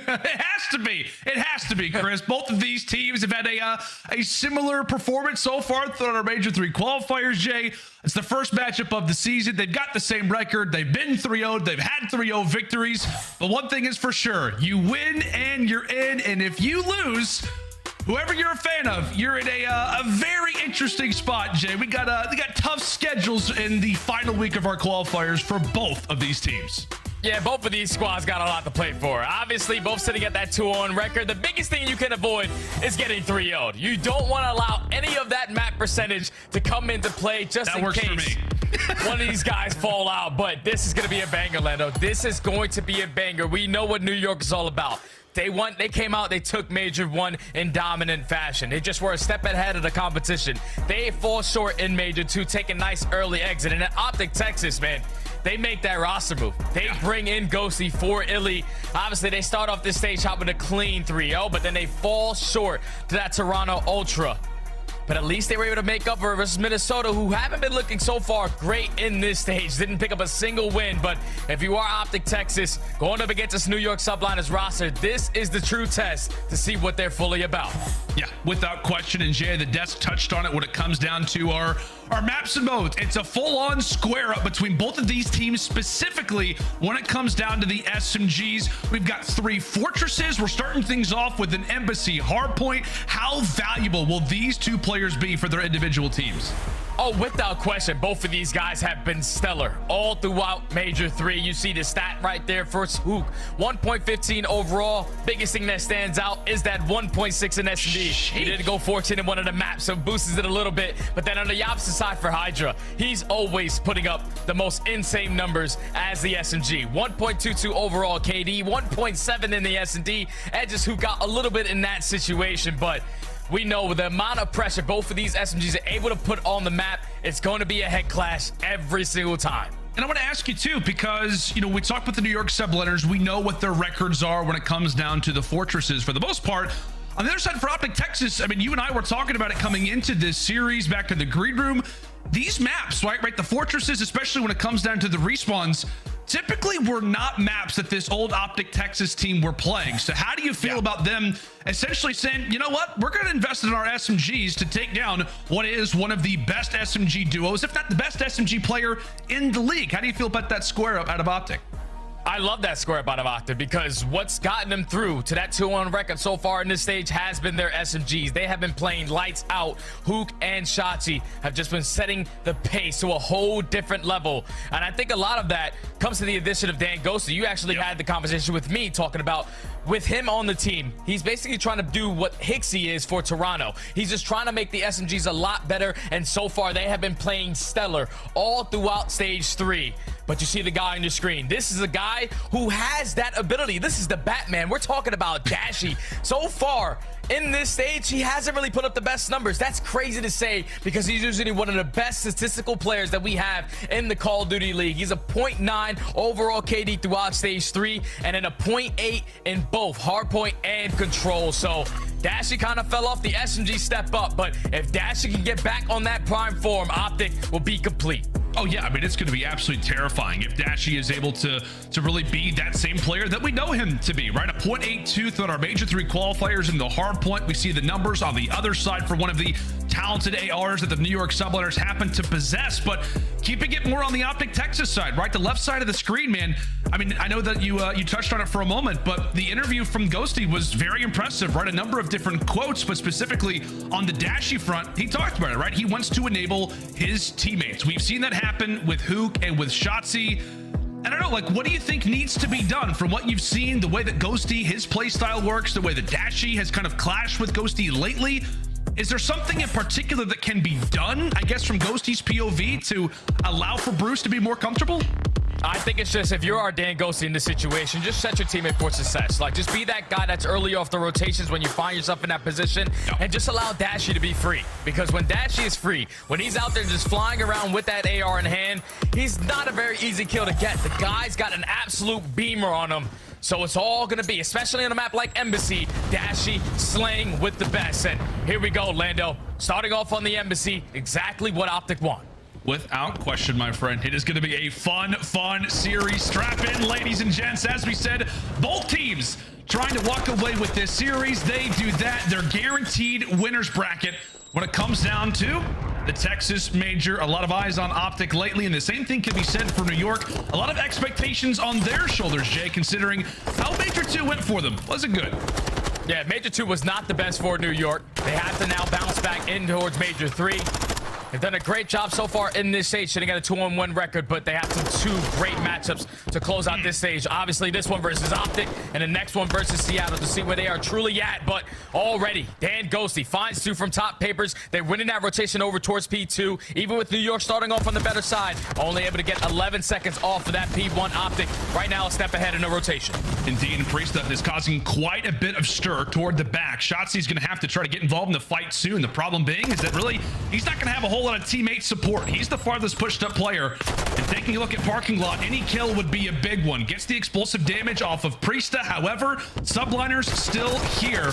It has to be. It has to be, Chris. Both of these teams have had a similar performance so far throughout our Major III Qualifiers, Jay. It's the first matchup of the season. They've got the same record. They've been 3-0'd. They've had 3-0 victories. But one thing is for sure, you win and you're in. And if you lose, whoever you're a fan of, you're in a very interesting spot, Jay. They got tough schedules in the final week of our qualifiers for both of these teams. Yeah, both of these squads got a lot to play for. Obviously, both sitting at that 2-0 record. The biggest thing you can avoid is getting 3-0'd. You don't want to allow any of that map percentage to come into play just in case one of these guys fall out. But this is going to be a banger, Lando. This is going to be a banger. We know what New York is all about. They came out, they took Major 1 in dominant fashion. They just were a step ahead of the competition. They fall short in Major 2, take a nice early exit. And at OpTic Texas, man, they make that roster move. They bring in Ghosty for Illy. Obviously, they start off this stage hopping a clean 3-0, but then they fall short to that Toronto Ultra. But at least they were able to make up for it versus Minnesota, who haven't been looking so far great in this stage. Didn't pick up a single win. But if you are OpTic Texas, going up against this New York Subliners roster, this is the true test to see what they're fully about. Yeah, without question. And Jay, the desk touched on it when it comes down to our maps and modes. It's a full-on square-up between both of these teams, specifically when it comes down to the SMGs. We've got 3 fortresses. We're starting things off with an aBeZy hardpoint. How valuable will these two players be for their individual teams? Oh, without question, both of these guys have been stellar all throughout Major 3. You see the stat right there for Huke. 1.15 overall. Biggest thing that stands out is that 1.6 in S&D. He didn't go 14 in one of the maps, so boosts it a little bit. But then on the opposite side for HyDra, he's always putting up the most insane numbers as the SMG. 1.22 overall KD, 1.7 in the S&D. Edges who got a little bit in that situation, but we know with the amount of pressure both of these SMGs are able to put on the map, it's going to be a head clash every single time. And I want to ask you too, because, you know, we talked with the New York Subliners. We know what their records are when it comes down to the fortresses for the most part. On the other side for OpTic Texas, I mean, you and I were talking about it coming into this series back in the green room. These maps, right, the fortresses, especially when it comes down to the respawns, typically were not maps that this old OpTic Texas team were playing. So how do you feel about them essentially saying, you know what, we're going to invest in our SMGs to take down what is one of the best SMG duos, if not the best SMG player in the league? How do you feel about that square up out of OpTic? I love that square up out of OpTic because what's gotten them through to that 2-1 record so far in this stage has been their SMGs. They have been playing lights out. Huke and Shotzzy have just been setting the pace to a whole different level. And I think a lot of that comes to the addition of Dan Ghosty. You actually had the conversation with me talking about with him on the team. He's basically trying to do what Hicksy is for Toronto. He's just trying to make the SMGs a lot better. And so far they have been playing stellar all throughout stage 3. But you see the guy on your screen. This is a guy who has that ability. This is the Batman. We're talking about Dashy. So far in this stage, he hasn't really put up the best numbers. That's crazy to say because he's usually one of the best statistical players that we have in the Call of Duty League. He's a 0.9 overall KD throughout stage 3 and then a 0.8 in both hardpoint and control. So Dashy kind of fell off. The SMG step up, but if Dashy can get back on that prime form, OpTic will be complete. Oh yeah, I mean, it's going to be absolutely terrifying if Dashy is able to really be that same player that we know him to be, right? A 0.82 throughout our Major 3 qualifiers in the hard point. We see the numbers on the other side for one of the talented ARs that the New York Subliners happen to possess, but keeping it more on the OpTic Texas side, right? The left side of the screen, man. I mean, I know that you touched on it for a moment, but the interview from Ghosty was very impressive, right? A number of different quotes, but specifically on the Dashy front, he talked about it, right? He wants to enable his teammates. We've seen that happen with Huke and with Shotzzy. I don't know, like, what do you think needs to be done from what you've seen, the way that Ghosty, his play style works, the way that Dashy has kind of clashed with Ghosty lately? Is there something in particular that can be done, I guess, from Ghosty's POV to allow for Bruce to be more comfortable? I think it's just, if you're our Dan Ghosty in this situation, just set your teammate for success. Like, just be that guy that's early off the rotations when you find yourself in that position, and just allow Dashy to be free. Because when Dashy is free, when he's out there just flying around with that AR in hand, he's not a very easy kill to get. The guy's got an absolute beamer on him. So it's all going to be, especially on a map like aBeZy, Dashy slaying with the best. And here we go, Lando. Starting off on the aBeZy, exactly what OpTic want. Without question, my friend, it is going to be a fun series. Strap in, ladies and gents. As we said, both teams trying to walk away with this series. They do that. They're guaranteed winners bracket when it comes down to the Texas Major. A lot of eyes on OpTic lately, and the same thing can be said for New York. A lot of expectations on their shoulders, Jay, considering how Major 2 went for them. Was it good? Yeah, Major 2 was not the best for New York. They have to now bounce back in towards Major 3. They've done a great job so far in this stage, sitting at a 2-on-1 record, but they have some two great matchups to close out this stage. Obviously, this one versus OpTic, and the next one versus Seattle to see where they are truly at. But already, Dan Ghosty finds two from top papers. They're winning that rotation over towards P2, even with New York starting off on the better side. Only able to get 11 seconds off of that P1 OpTic. Right now, a step ahead in the rotation. Indeed, and Priestahh is causing quite a bit of stir toward the back. Shotzzy's going to have to try to get involved in the fight soon. The problem being is that really, he's not going to have a whole lot of teammate support. He's the farthest pushed up player. And taking a look at parking lot, any kill would be a big one. Gets the explosive damage off of Priestahh. However, Subliners still here.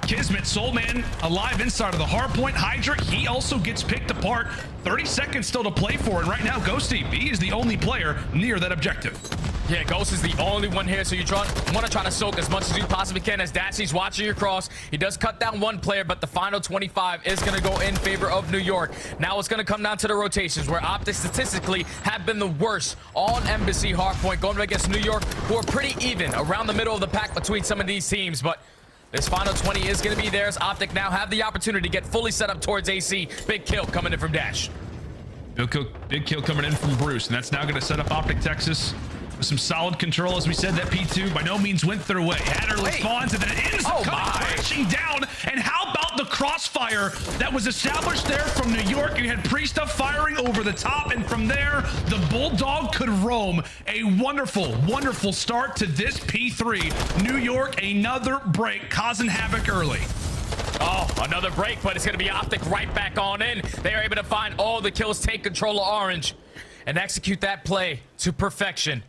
KiSMET, Soul Man, alive inside of the hard point. HyDra, he also gets picked apart. 30 seconds still to play for, and right now, Ghosty, he is the only player near that objective. Yeah, Ghost is the only one here, so you want to try to soak as much as you possibly can as Dashy's watching your cross. He does cut down one player, but the final 25 is going to go in favor of New York. Now it's going to come down to the rotations, where OpTic statistically have been the worst on aBeZy hardpoint, going against New York, who are pretty even around the middle of the pack between some of these teams. But this final 20 is going to be theirs. OpTic now have the opportunity to get fully set up towards AC. Big kill coming in from Dash. Big kill coming in from Bruce, and that's now going to set up OpTic Texas with some solid control. As we said, that P2 by no means went their way. Adderley spawns, and then it ends up coming crashing down. And how about the crossfire that was established there from New York? You had Priestahh firing over the top, and from there, the Bulldog could roam. A wonderful, wonderful start to this P3. New York, another break, causing havoc early. Oh, another break, but it's going to be OpTic right back on in. They are able to find all the kills, take control of Orange, and execute that play to perfection.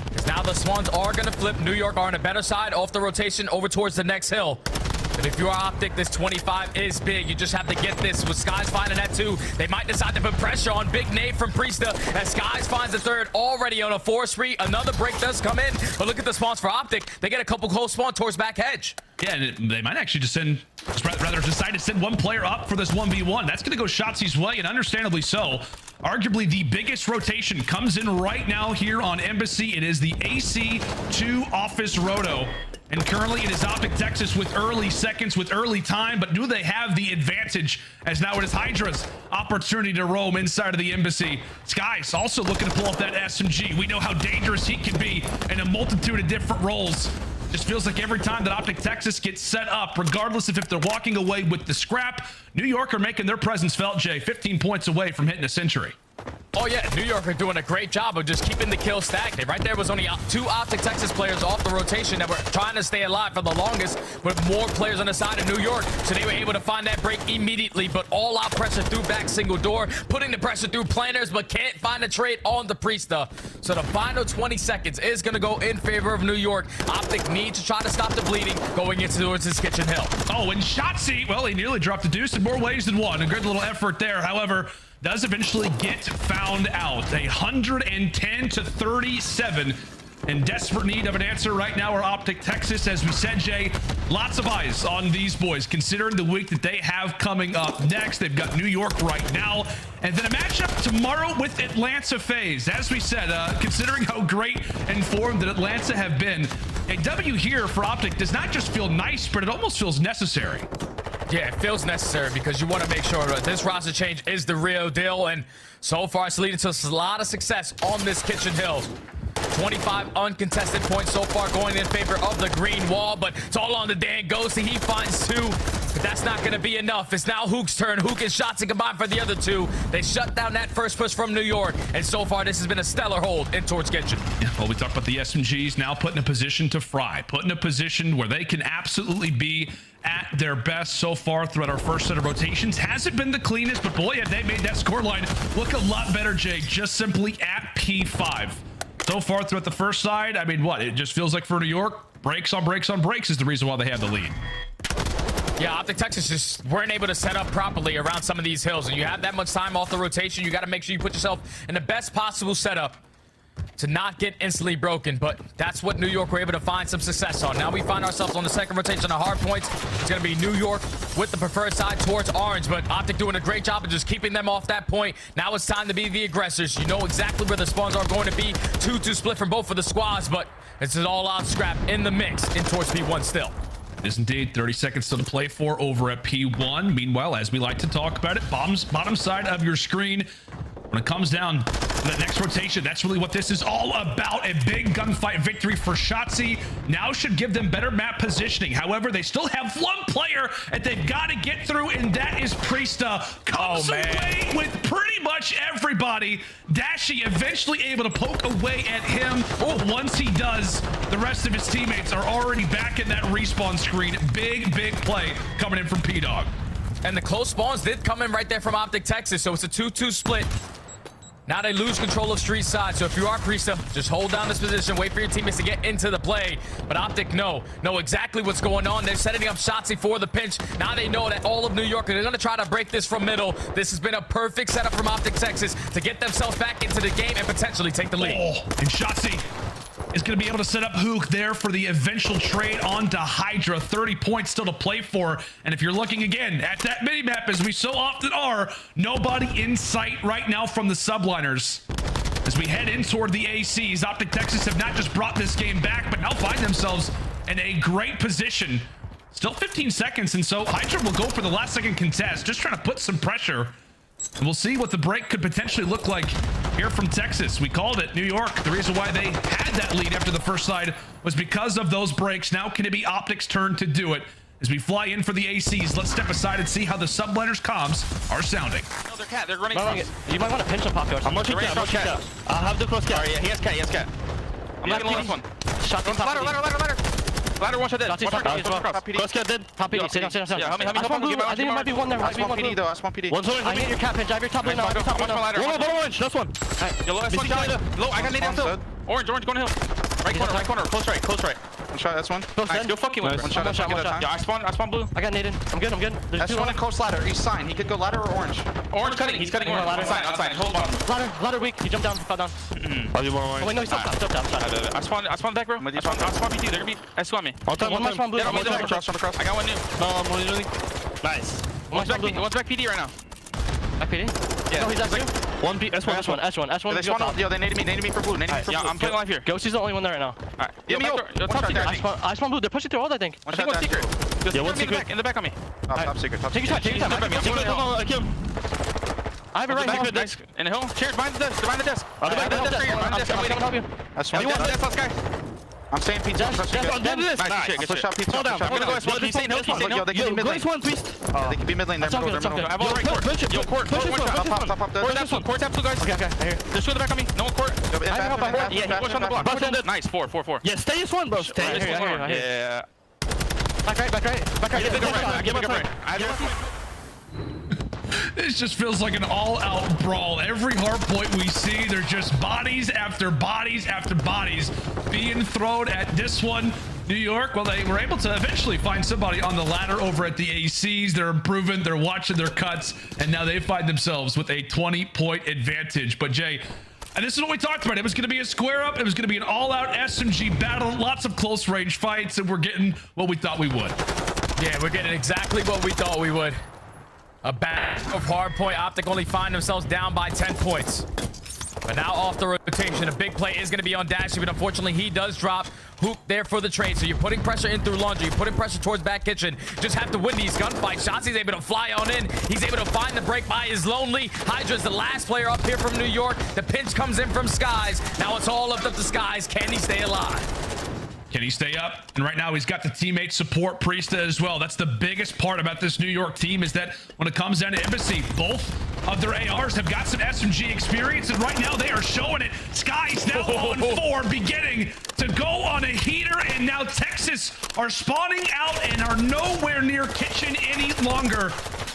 Because now the Swans are going to flip. New York are on a better side off the rotation over towards the next hill. But if you are OpTic, this 25 is big. You just have to get this. With Skyz finding that too, they might decide to put pressure on. Big nade from Priestahh as Skyz finds the third already on a 4-3. Another break does come in, but look at the spawns for OpTic. They get a couple close spawn towards back hedge. Yeah, and they might actually just rather decide to send one player up for this 1v1. That's going to go Shotzzy's way, and understandably so. Arguably the biggest rotation comes in right now here on aBeZy. It is the AC2 Office Roto. And currently it is OpTic Texas with early seconds, with early time, but do they have the advantage as now it is HyDra's opportunity to roam inside of the aBeZy. Skyz also looking to pull up that SMG. We know how dangerous he can be in a multitude of different roles. Just feels like every time that OpTic Texas gets set up, regardless of if they're walking away with the scrap, New York are making their presence felt, Jay, 15 points away from hitting a century. Oh yeah, New York are doing a great job of just keeping the kill stagnant. Right there was only two OpTic Texas players off the rotation that were trying to stay alive for the longest, with more players on the side of New York. So they were able to find that break immediately, but all out pressure through back single door, putting the pressure through planners, but can't find a trade on the Priestahh. So the final 20 seconds is going to go in favor of New York. OpTic need to try to stop the bleeding going into towards this kitchen hill. Oh, and Shotzzy, well, he nearly dropped a deuce in more ways than one. A good little effort there. However, does eventually get found out. 110 to 37. In desperate need of an answer right now are OpTic Texas. As we said, Jay, lots of eyes on these boys, considering the week that they have coming up next. They've got New York right now, and then a matchup tomorrow with Atlanta FaZe. As we said, considering how great and formed that Atlanta have been, a W here for OpTic does not just feel nice, but it almost feels necessary. Yeah, it feels necessary because you want to make sure that this roster change is the real deal, and so far it's leading to a lot of success on this kitchen hill. 25 uncontested points so far going in favor of the green wall, but it's all on the Dan Ghosty. He finds two, but that's not going to be enough. It's now Huke's turn. Huke and Shotzzy combined for the other two. They shut down that first push from New York, and so far this has been a stellar hold in towards kitchen. Yeah, well, we talked about the SMGs now put in a position to fry, put in a position where they can absolutely be at their best so far throughout our first set of rotations. Hasn't been the cleanest, but boy, have they made that scoreline look a lot better, Jake, just simply at P5. So far throughout the first side, I mean, what? It just feels like for New York, breaks on breaks on breaks is the reason why they have the lead. Yeah, OpTic Texas just weren't able to set up properly around some of these hills. And you have that much time off the rotation, you got to make sure you put yourself in the best possible setup to not get instantly broken, but that's what New York were able to find some success on. Now we find ourselves on the second rotation of hard points. It's going to be New York with the preferred side towards orange, but OpTic doing a great job of just keeping them off that point. Now it's time to be the aggressors. You know exactly where the spawns are going to be. 2-2 split from both of the squads, but it's an all-out scrap in the mix in towards P1 still. It is indeed 30 seconds still to play for over at P1. Meanwhile, as we like to talk about it, bottom side of your screen, when it comes down to the next rotation, that's really what this is all about. A big gunfight victory for Shotzzy now should give them better map positioning. However, they still have one player that they've got to get through, and that is Priestahh. Comes away with pretty much everybody. Dashy eventually able to poke away at him. Once he does, the rest of his teammates are already back in that respawn screen. Big play coming in from P-Dog. And the close spawns did come in right there from OpTic Texas, so it's a 2-2 split. Now they lose control of street side, so if you are Priestahh, just hold down this position, wait for your teammates to get into the play. But OpTic know exactly what's going on. They're setting up Shotzzy for the pinch. Now they know that all of New York, they're going to try to break this from middle. This has been a perfect setup from OpTic Texas to get themselves back into the game and potentially take the lead. And Shotzzy is going to be able to set up Huke there for the eventual trade onto HyDra. 30 points still to play for. And if you're looking again at that mini-map, as we so often are, nobody in sight right now from the Subliners. As we head in toward the ACs, OpTic Texas have not just brought this game back, but now find themselves in a great position. Still 15 seconds, and so HyDra will go for the last second contest, just trying to put some pressure. And we'll see what the break could potentially look like here from Texas. We called it New York. The reason why they had that lead after the first side was because of those breaks. Now can it be OpTic's turn to do it? As we fly in for the ACs, let's step aside and see how the Subliners comms are sounding. No, they're cat. They're running. You might want to pinch him, Poppy. I'm watching cat. I'll have the close cat. Alright, yeah, he has cat. I'm not gonna last one. Shot him. Ladder, one shot dead. Close cat dead. Poppy, sit down. Yeah, help me. I think it might be one there. I spawn PD though. I spawn PD. One's I hit your cat pinch. I have your top lane now. One orange. That's one. Low, I got nade down. Orange, go on hill. Right corner. Close right. One shot, that's one. Nice, go fucking with one shot. Yeah, I spawn blue. I got naded. I'm good. That's one in coast ladder. He's sign. He could go ladder or orange. Orange cutting. He's cutting orange. Outside. Hold bottom. Ladder weak. He jumped down. Fell down. I'll do more orange. Oh wait, no, he stopped down. I spawn back, bro. I spawn PT. They're gonna be. I spawn me. One spawn blue. I got one new. Nice. One's back PD right now. Back PD? Yeah. No, he's S2. One S1. They spawned. Yo, they naded me for blue. Yeah, I'm playing live here. Ghosty's the only one there right now. Alright. Yo, top secret. I spawn blue. They're pushing through all, I think. I think one secret. Yeah, one secret. In the back on me. Top secret. Take your time. I kill him. I have it right here. Nice. In the hill. Cheers, behind the desk. That's one. I'm saying pizza. Nice. Push out pizza. Hold down. I'm gonna go S1. Keep saying hill. Yo, They can be mid lane. Priest. They can be mid lane. I have all right court. Yo, court. Top. Court tap two guys. Okay. I hear. There's two in the back on me. No one court. Yeah, push on the block. Nice. 4. Yeah, stay as one, bro. Stay. Yeah. Back right. Give up right. This just feels like an all-out brawl. Every hard point we see, they're just bodies after bodies after bodies being thrown at this one. New York, well, they were able to eventually find somebody on the ladder over at the ACs. They're improving, they're watching their cuts, and now they find themselves with a 20-point advantage. But Jay, and this is what we talked about. It was going to be a square up. It was going to be an all-out SMG battle, lots of close range fights, and we're getting what we thought we would. Yeah, we're getting exactly what we thought we would. A batch of hardpoint. OpTic only find themselves down by 10 points. But now off the rotation, a big play is going to be on Dashy, but unfortunately he does drop. Huke there for the trade. So you're putting pressure in through laundry. You're putting pressure towards back kitchen. Just have to win these gunfights. Shotzzy's able to fly on in. He's able to find the break by his lonely. HyDra's the last player up here from New York. The pinch comes in from Skyz. Now it's all up to Skyz. Can he stay alive? Can he stay up? And right now he's got the teammate support, Priestahh as well. That's the biggest part about this New York team, is that when it comes down to aBeZy, both of their ARs have got some SMG experience, and right now they are showing it. Skyz now on 4, beginning to go on a heater, and now Texas are spawning out and are nowhere near kitchen any longer.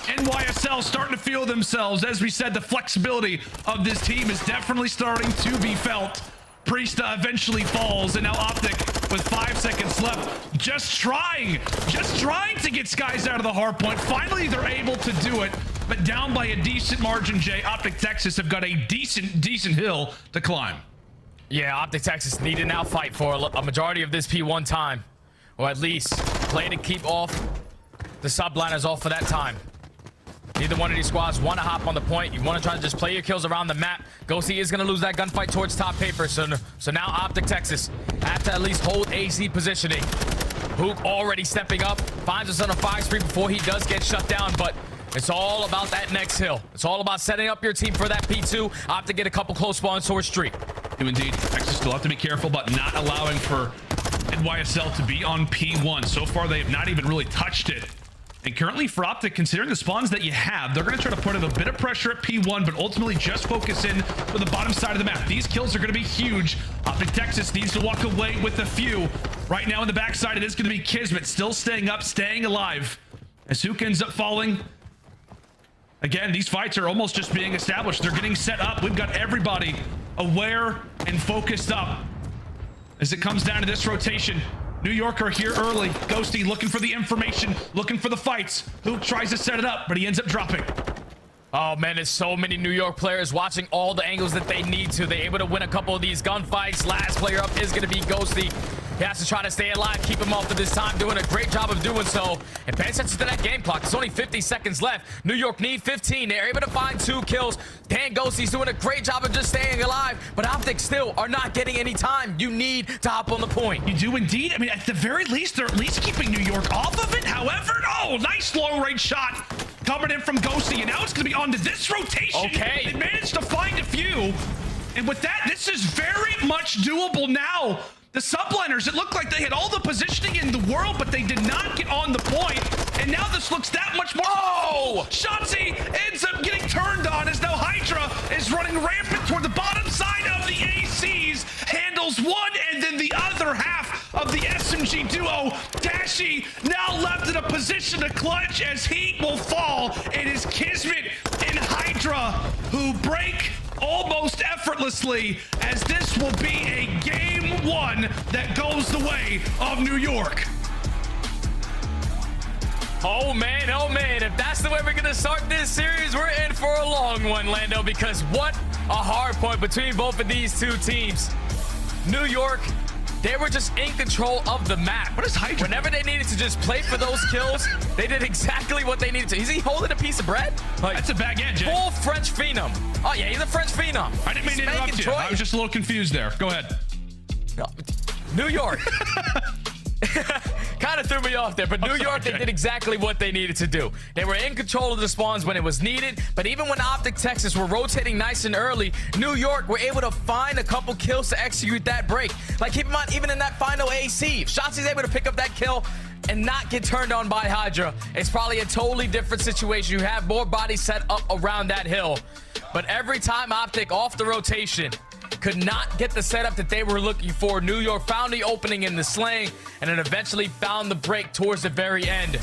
NYSL starting to feel themselves. As we said, the flexibility of this team is definitely starting to be felt. Priestahh eventually falls, and now OpTic with 5 seconds left, just trying to get Skyz out of the hard point. Finally, they're able to do it, but down by a decent margin. Jay, OpTic Texas have got a decent hill to climb. Yeah, OpTic Texas need to now fight for a majority of this P1 time. Or at least play to keep off the subliners off for that time. Neither one of these squads want to hop on the point. You want to try to just play your kills around the map. Ghosty is going to lose that gunfight towards top paper. So now OpTic Texas have to at least hold AC positioning. Huke already stepping up. Finds us on a 5 spree before he does get shut down. But it's all about that next hill. It's all about setting up your team for that P2. OpTic get a couple close spawns towards street. Indeed, Texas still have to be careful about not allowing for NYSL to be on P1. So far, they have not even really touched it. And currently for OpTic, considering the spawns that you have, they're going to try to put in a bit of pressure at P1, but ultimately just focus in for the bottom side of the map. These kills are going to be huge. OpTic Texas needs to walk away with a few. Right now in the backside, it is going to be KiSMET still staying up, staying alive. As Huke ends up falling. Again, these fights are almost just being established. They're getting set up. We've got everybody aware and focused up. As it comes down to this rotation, New York are here early. Ghosty looking for the information, looking for the fights. Huke tries to set it up, but he ends up dropping. Oh man, there's so many New York players watching all the angles that they need to. They're able to win a couple of these gunfights. Last player up is going to be Ghosty. He has to try to stay alive, keep him off at this time, doing a great job of doing so. And pay attention to that game clock. There's only 50 seconds left. New York need 15. They're able to find 2 kills. Dan Ghosty's doing a great job of just staying alive, but OpTic still are not getting any time. You need to hop on the point. You do indeed. I mean, at the very least, they're at least keeping New York off of it. However, oh, nice long-range shot coming in from Ghosty, and now it's going to be onto this rotation. Okay. They managed to find a few, and with that, this is very much doable now. The subliners, it looked like they had all the positioning in the world, but they did not get on the point. And now this looks that much more. Oh! Shotzzy ends up getting turned on as now HyDra is running rampant toward the bottom side of the ACs. Handles one and then the other half of the SMG duo. Dashy now left in a position to clutch as heat will fall. It is KiSMET and HyDra who break almost effortlessly, as this will be a game 1 that goes the way of New York. Oh man, if that's the way we're gonna start this series, we're in for a long one, Lando, because what a hard point between both of these two teams. New York, they were just in control of the map. What is HyDra? Whenever they needed to just play for those kills, they did exactly what they needed to. Is he holding a piece of bread? Like, that's a baguette, Jay. Full French phenom. Oh yeah, he's a French phenom. I didn't mean to interrupt you. I was just a little confused there. Go ahead. New York. Kind of threw me off there, but New York, they did exactly what they needed to do. They were in control of the spawns when it was needed, but even when OpTic Texas were rotating nice and early, New York were able to find a couple kills to execute that break. Like, keep in mind, even in that final AC, if Shotzzy's able to pick up that kill and not get turned on by HyDra, it's probably a totally different situation. You have more bodies set up around that hill. But every time OpTic off the rotation could not get the setup that they were looking for, New York found the opening in the slang and then eventually found the break towards the very end.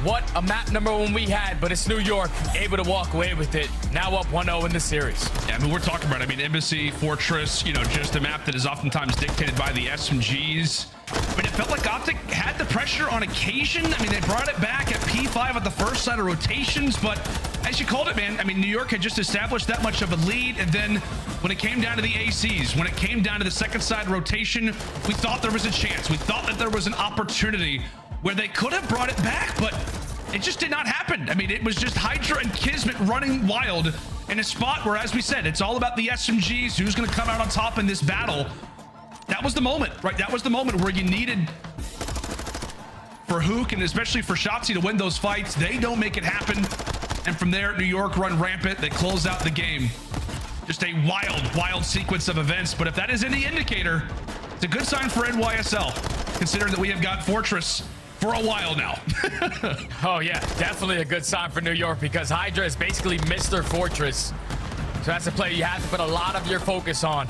What a map number 1 we had, but it's New York able to walk away with it. Now up 1-0 in the series. Yeah, I mean, we're talking about, Embassy, Fortress, just a map that is oftentimes dictated by the SMGs. I mean, it felt like OpTic had the pressure on occasion. I mean, they brought it back at P5 at the first set of rotations, but as you called it, man, I mean, New York had just established that much of a lead, and then when it came down to the ACs, when it came down to the second side rotation, we thought there was a chance. We thought that there was an opportunity where they could have brought it back, but it just did not happen. I mean, it was just HyDra and KiSMET running wild in a spot where, as we said, it's all about the SMGs, who's going to come out on top in this battle. That was the moment, right? That was the moment where you needed for Huke and especially for Shotzzy to win those fights. They don't make it happen. And from there, New York run rampant. They close out the game. Just a wild sequence of events. But if that is any indicator, it's a good sign for NYSL, considering that we have got Fortress for a while now. Oh yeah, definitely a good sign for New York, because HyDra is basically Mr. Fortress. So that's a play you have to put a lot of your focus on.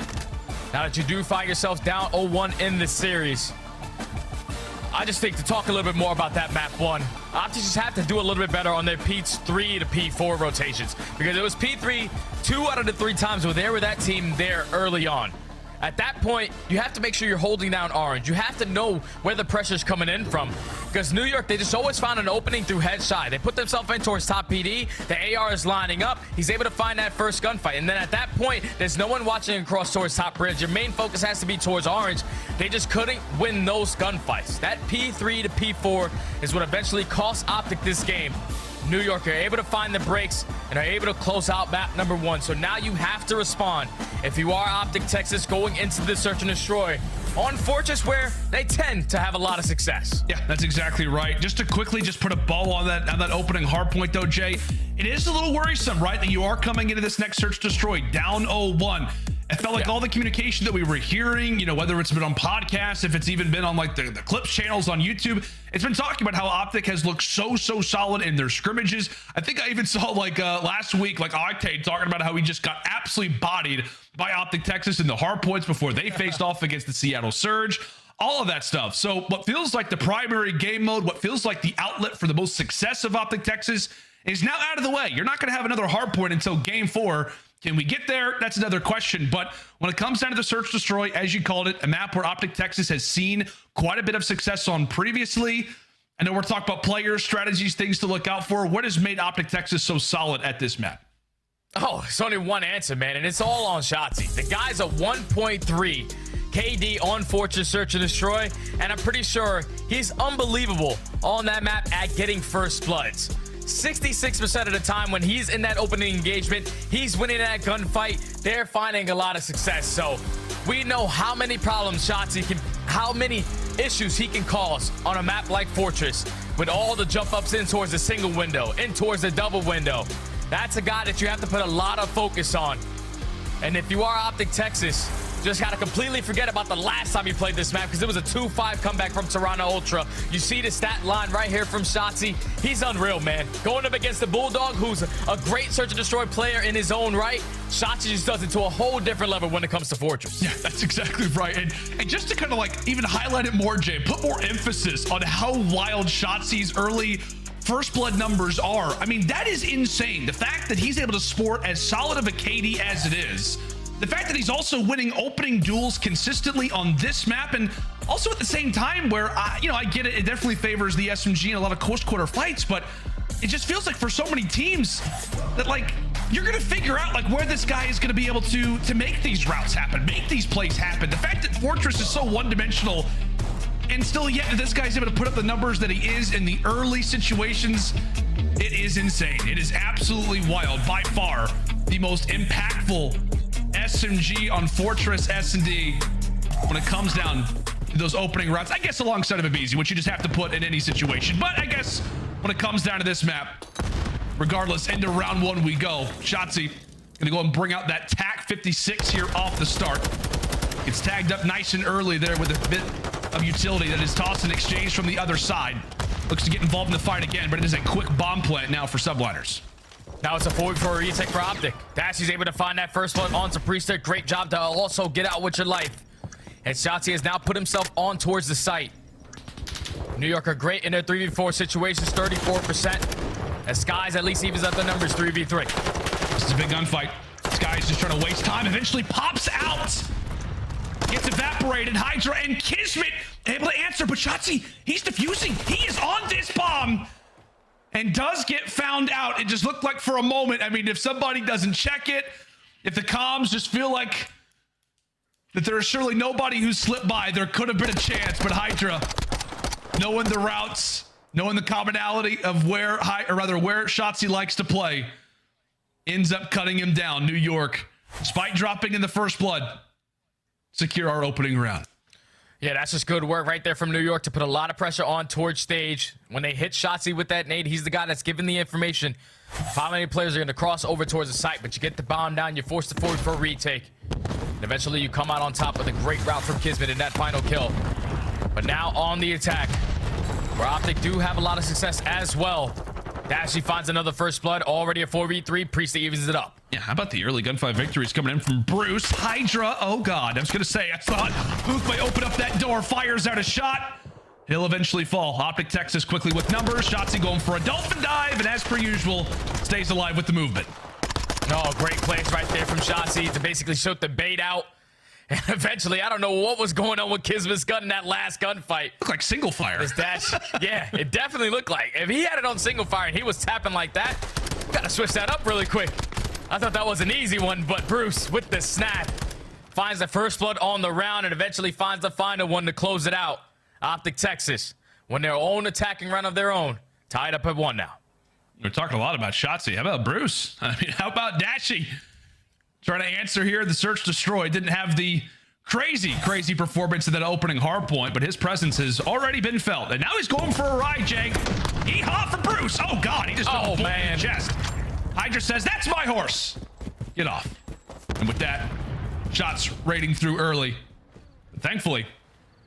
Now that you do find yourself down 0-1 in this series, I just think to talk a little bit more about that map 1, OpTic just have to do a little bit better on their P3 to P4 rotations, because it was P3 2 out of the 3 times where they were that team there early on. At that point, you have to make sure you're holding down orange. You have to know where the pressure's coming in from. Because New York, they just always found an opening through headshot. They put themselves in towards top PD. The AR is lining up. He's able to find that first gunfight. And then at that point, there's no one watching across towards top bridge. Your main focus has to be towards orange. They just couldn't win those gunfights. That P3 to P4 is what eventually cost OpTic this game. New York are able to find the breaks and are able to close out map number 1. So now you have to respond. If you are OpTic Texas going into the search and destroy on Fortress, where they tend to have a lot of success. Yeah, that's exactly right. Just to quickly just put a bow on that opening hard point though, Jay, it is a little worrisome, right, that you are coming into this next search destroy down 0-1. It felt like all the communication that we were hearing, you know, whether it's been on podcasts, if it's even been on like the clips channels on YouTube, it's been talking about how OpTic has looked so solid in their scrimmages. I think I even saw like last week, like Octane talking about how he just got absolutely bodied by OpTic Texas in the hard points before they faced off against the Seattle Surge, all of that stuff. So what feels like the primary game mode, what feels like the outlet for the most success of OpTic Texas is now out of the way. You're not going to have another hard point until game 4. Can we get there? That's another question. But when it comes down to the search destroy, as you called it, a map where OpTic Texas has seen quite a bit of success on previously. I know we're talking about players, strategies, things to look out for. What has made OpTic Texas so solid at this map? Oh, it's only one answer, man, and it's all on Shotzzy. The guy's a 1.3 KD on Fortress Search and Destroy, and I'm pretty sure he's unbelievable on that map at getting first bloods. 66% of the time when he's in that opening engagement, he's winning that gunfight. They're finding a lot of success. So we know how many problems Shotzzy can, how many issues he can cause on a map like Fortress with all the jump ups in towards the single window, in towards the double window. That's a guy that you have to put a lot of focus on. And if you are OpTic Texas, just got to completely forget about the last time you played this map, because it was a 2-5 comeback from Toronto Ultra. You see the stat line right here from Shotzzy. He's unreal, man. Going up against the Bulldog, who's a great search and destroy player in his own right, Shotzzy just does it to a whole different level when it comes to Fortress. Yeah, that's exactly right. And just to kind of like even highlight it more, Jay, put more emphasis on how wild Shotzzy's early first blood numbers are. I mean, that is insane. The fact that he's able to sport as solid of a KD as it is, the fact that he's also winning opening duels consistently on this map, and also at the same time where, I get it, it definitely favors the SMG in a lot of close quarter fights, but it just feels like for so many teams that like you're going to figure out like where this guy is going to be able to make these routes happen, make these plays happen. The fact that Fortress is so one-dimensional and still yet this guy's able to put up the numbers that he is in the early situations, it is insane. It is absolutely wild. By far the most impactful SMG on Fortress S&D when it comes down to those opening routes, I guess alongside of aBeZy, which you just have to put in any situation. But I guess when it comes down to this map, regardless, into round 1 we go. Shotzzy gonna go and bring out that TAC 56 here off the start. Gets tagged up nice and early there with a bit of utility that is tossed in exchange from the other side. Looks to get involved in the fight again, but it is a quick bomb plant now for Subliners. Now it's a 4v4 retake for OpTic. Dashy's able to find that first blood onto Priestahh. Great job to also get out with your life. And Shotzzy has now put himself on towards the site. New York are great in their 3v4 situations, 34%. As Skyz at least evens up the numbers 3v3. This is a big gunfight. Skyz just trying to waste time. Eventually pops out. Gets evaporated. HyDra and KiSMET able to answer, but Shotzzy, he's defusing. He is on this bomb and does get found out. It just looked like for a moment, I mean, if somebody doesn't check it, if the comms just feel like that there is surely nobody who slipped by, there could have been a chance, but HyDra, knowing the routes, knowing the commonality of where Shotzzy likes to play, ends up cutting him down. New York, despite dropping in the first blood, secure our opening round. Yeah, that's just good work right there from New York to put a lot of pressure on towards stage. When they hit Shotzzy with that nade, he's the guy that's giving the information. How many players are going to cross over towards the site, but you get the bomb down, you're forced to forward for a retake. And eventually you come out on top with a great route from KiSMET in that final kill. But now on the attack, where OpTic do have a lot of success as well. Dashy finds another first blood, already a 4v3. Priestahh evens it up. Yeah, how about the early gunfight victories coming in from Bruce? HyDra, oh god, I was gonna say, I thought Huke might open up that door, fires out a shot. He'll eventually fall. OpTic Texas quickly with numbers. Shotzzy going for a dolphin dive, and as per usual, stays alive with the movement. Oh, great plays right there from Shotzzy to basically shoot the bait out. And eventually, I don't know what was going on with KiSMET's gun in that last gunfight. Looked like single fire. His dash, yeah, it definitely looked like. If he had it on single fire and he was tapping like that, gotta switch that up really quick. I thought that was an easy one, but Bruce, with the snap, finds the first blood on the round and eventually finds the final one to close it out. OpTic Texas, when their own attacking round of their own, tied up at 1 now. We're talking a lot about Shotzzy. How about Bruce? I mean, how about Dashy? Trying to answer here. The search destroyed. Didn't have the crazy performance in that opening hard point, but his presence has already been felt. And now he's going for a ride, Jake. Yeehaw for Bruce. Oh, God. He just oh, man. In the chest. HyDra says, that's my horse. Get off. And with that, shots raiding through early. But thankfully,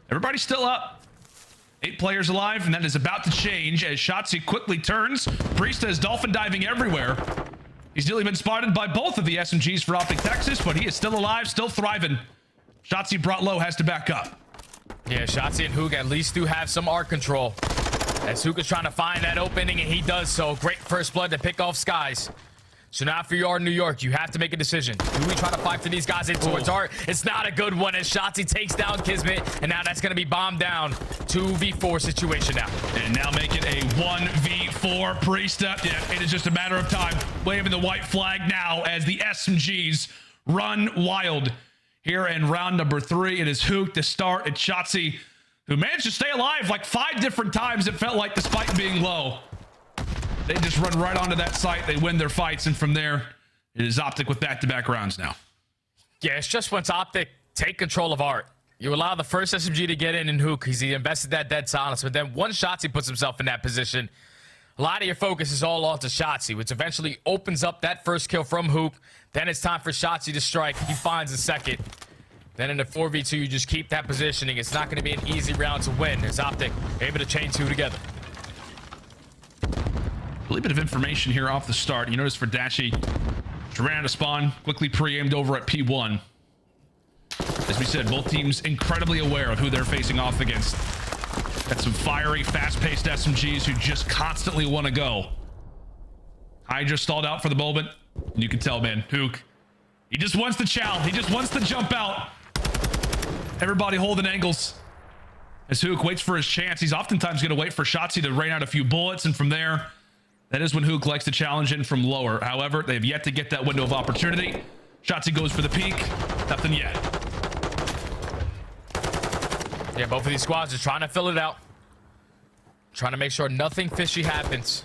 everybody's still up. 8 players alive, and that is about to change as Shotzzy quickly turns. Priestahh is dolphin diving everywhere. He's nearly been spotted by both of the SMGs for OpTic Texas, but he is still alive, still thriving. Shotzzy brought low, has to back up. Yeah, Shotzzy and Huke at least do have some arc control. As Huke is trying to find that opening, and he does so. Great first blood to pick off Skyz. So now for your New York, you have to make a decision. Do we try to fight for these guys in towards art? It's not a good one as Shotzzy takes down KiSMET, and now that's going to be bombed down. 2v4 situation now. And now make it a 1v4 Priestahh. Yeah, it is just a matter of time. Waving the white flag now as the SMGs run wild. Here in round number 3, it is Huke to start. It's Shotzzy, who managed to stay alive like 5 different times, it felt like, despite being low. They just run right onto that site. They win their fights, and from there, it is OpTic with back-to-back rounds now. Yeah, it's just once OpTic take control of art. You allow the first SMG to get in Huke because he invested that dead silence, but then once Shotzzy puts himself in that position, a lot of your focus is all onto Shotzzy, which eventually opens up that first kill from Huke. Then it's time for Shotzzy to strike. He finds the second. Then in the 4v2, you just keep that positioning. It's not going to be an easy round to win. There's OpTic able to chain 2 together. A little bit of information here off the start. You notice for Dashy, ran out of spawn, quickly pre-aimed over at P1. As we said, both teams incredibly aware of who they're facing off against. Got some fiery, fast-paced SMGs who just constantly want to go. HyDra stalled out for the moment. And you can tell, man, Huke, he just wants to chow. He just wants to jump out. Everybody holding angles. As Huke waits for his chance, he's oftentimes going to wait for Shotzzy to rain out a few bullets, and from there, that is when Huke likes to challenge in from lower. However, they have yet to get that window of opportunity. Shotzzy goes for the peek. Nothing yet. Yeah, both of these squads are trying to fill it out. Trying to make sure nothing fishy happens.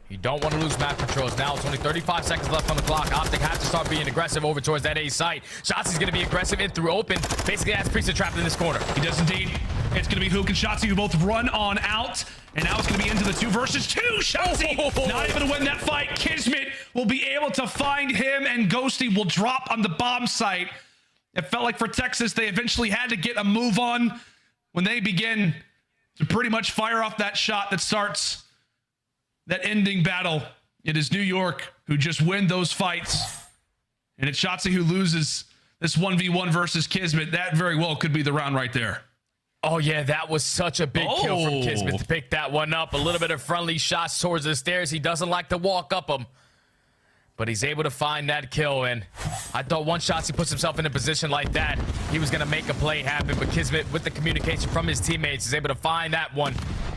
You don't want to lose map controls. Now it's only 35 seconds left on the clock. OpTic has to start being aggressive over towards that A site. Shotzzy's going to be aggressive in through open. Basically has Priestahh trapped in this corner. He does indeed. It's going to be Huke and Shotzzy who both run on out. And now it's going to be into the 2 versus 2. Shotzzy not able to win that fight. KiSMET will be able to find him, and Ghosty will drop on the bomb site. It felt like for Texas, they eventually had to get a move on when they begin to pretty much fire off that shot that starts that ending battle. It is New York who just win those fights. And it's Shotzzy who loses this 1v1 versus KiSMET. That very well could be the round right there. Oh, yeah, that was such a big kill from KiSMET to pick that one up. A little bit of friendly shots towards the stairs. He doesn't like to walk up them, but he's able to find that kill. And I thought once Shotzzy puts himself in a position like that, he was going to make a play happen. But KiSMET, with the communication from his teammates, is able to find that one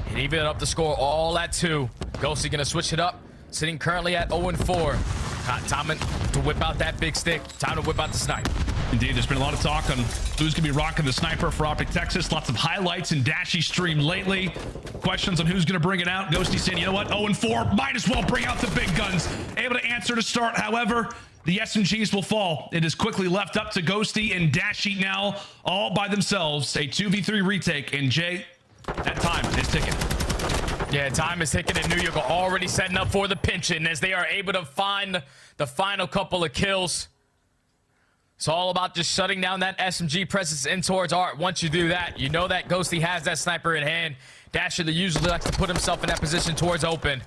and even up the score all at 2. Ghosty going to switch it up, sitting currently at 0-4. Time to whip out that big stick. Time to whip out the snipe. Indeed, there's been a lot of talk on who's going to be rocking the sniper for OpTic Texas. Lots of highlights in Dashy's stream lately. Questions on who's going to bring it out. Ghosty saying, you know what, 0-4, might as well bring out the big guns. Able to answer to start. However, the SMGs will fall. It is quickly left up to Ghosty and Dashy now, all by themselves. A 2v3 retake, and Jay, that time is ticking. Yeah, time is ticking, and New York are already setting up for the pinch-in as they are able to find the final couple of kills. It's all about just shutting down that SMG presence in towards art. Once you do that, you know that Ghosty has that sniper in hand. Dasher usually likes to put himself in that position towards open.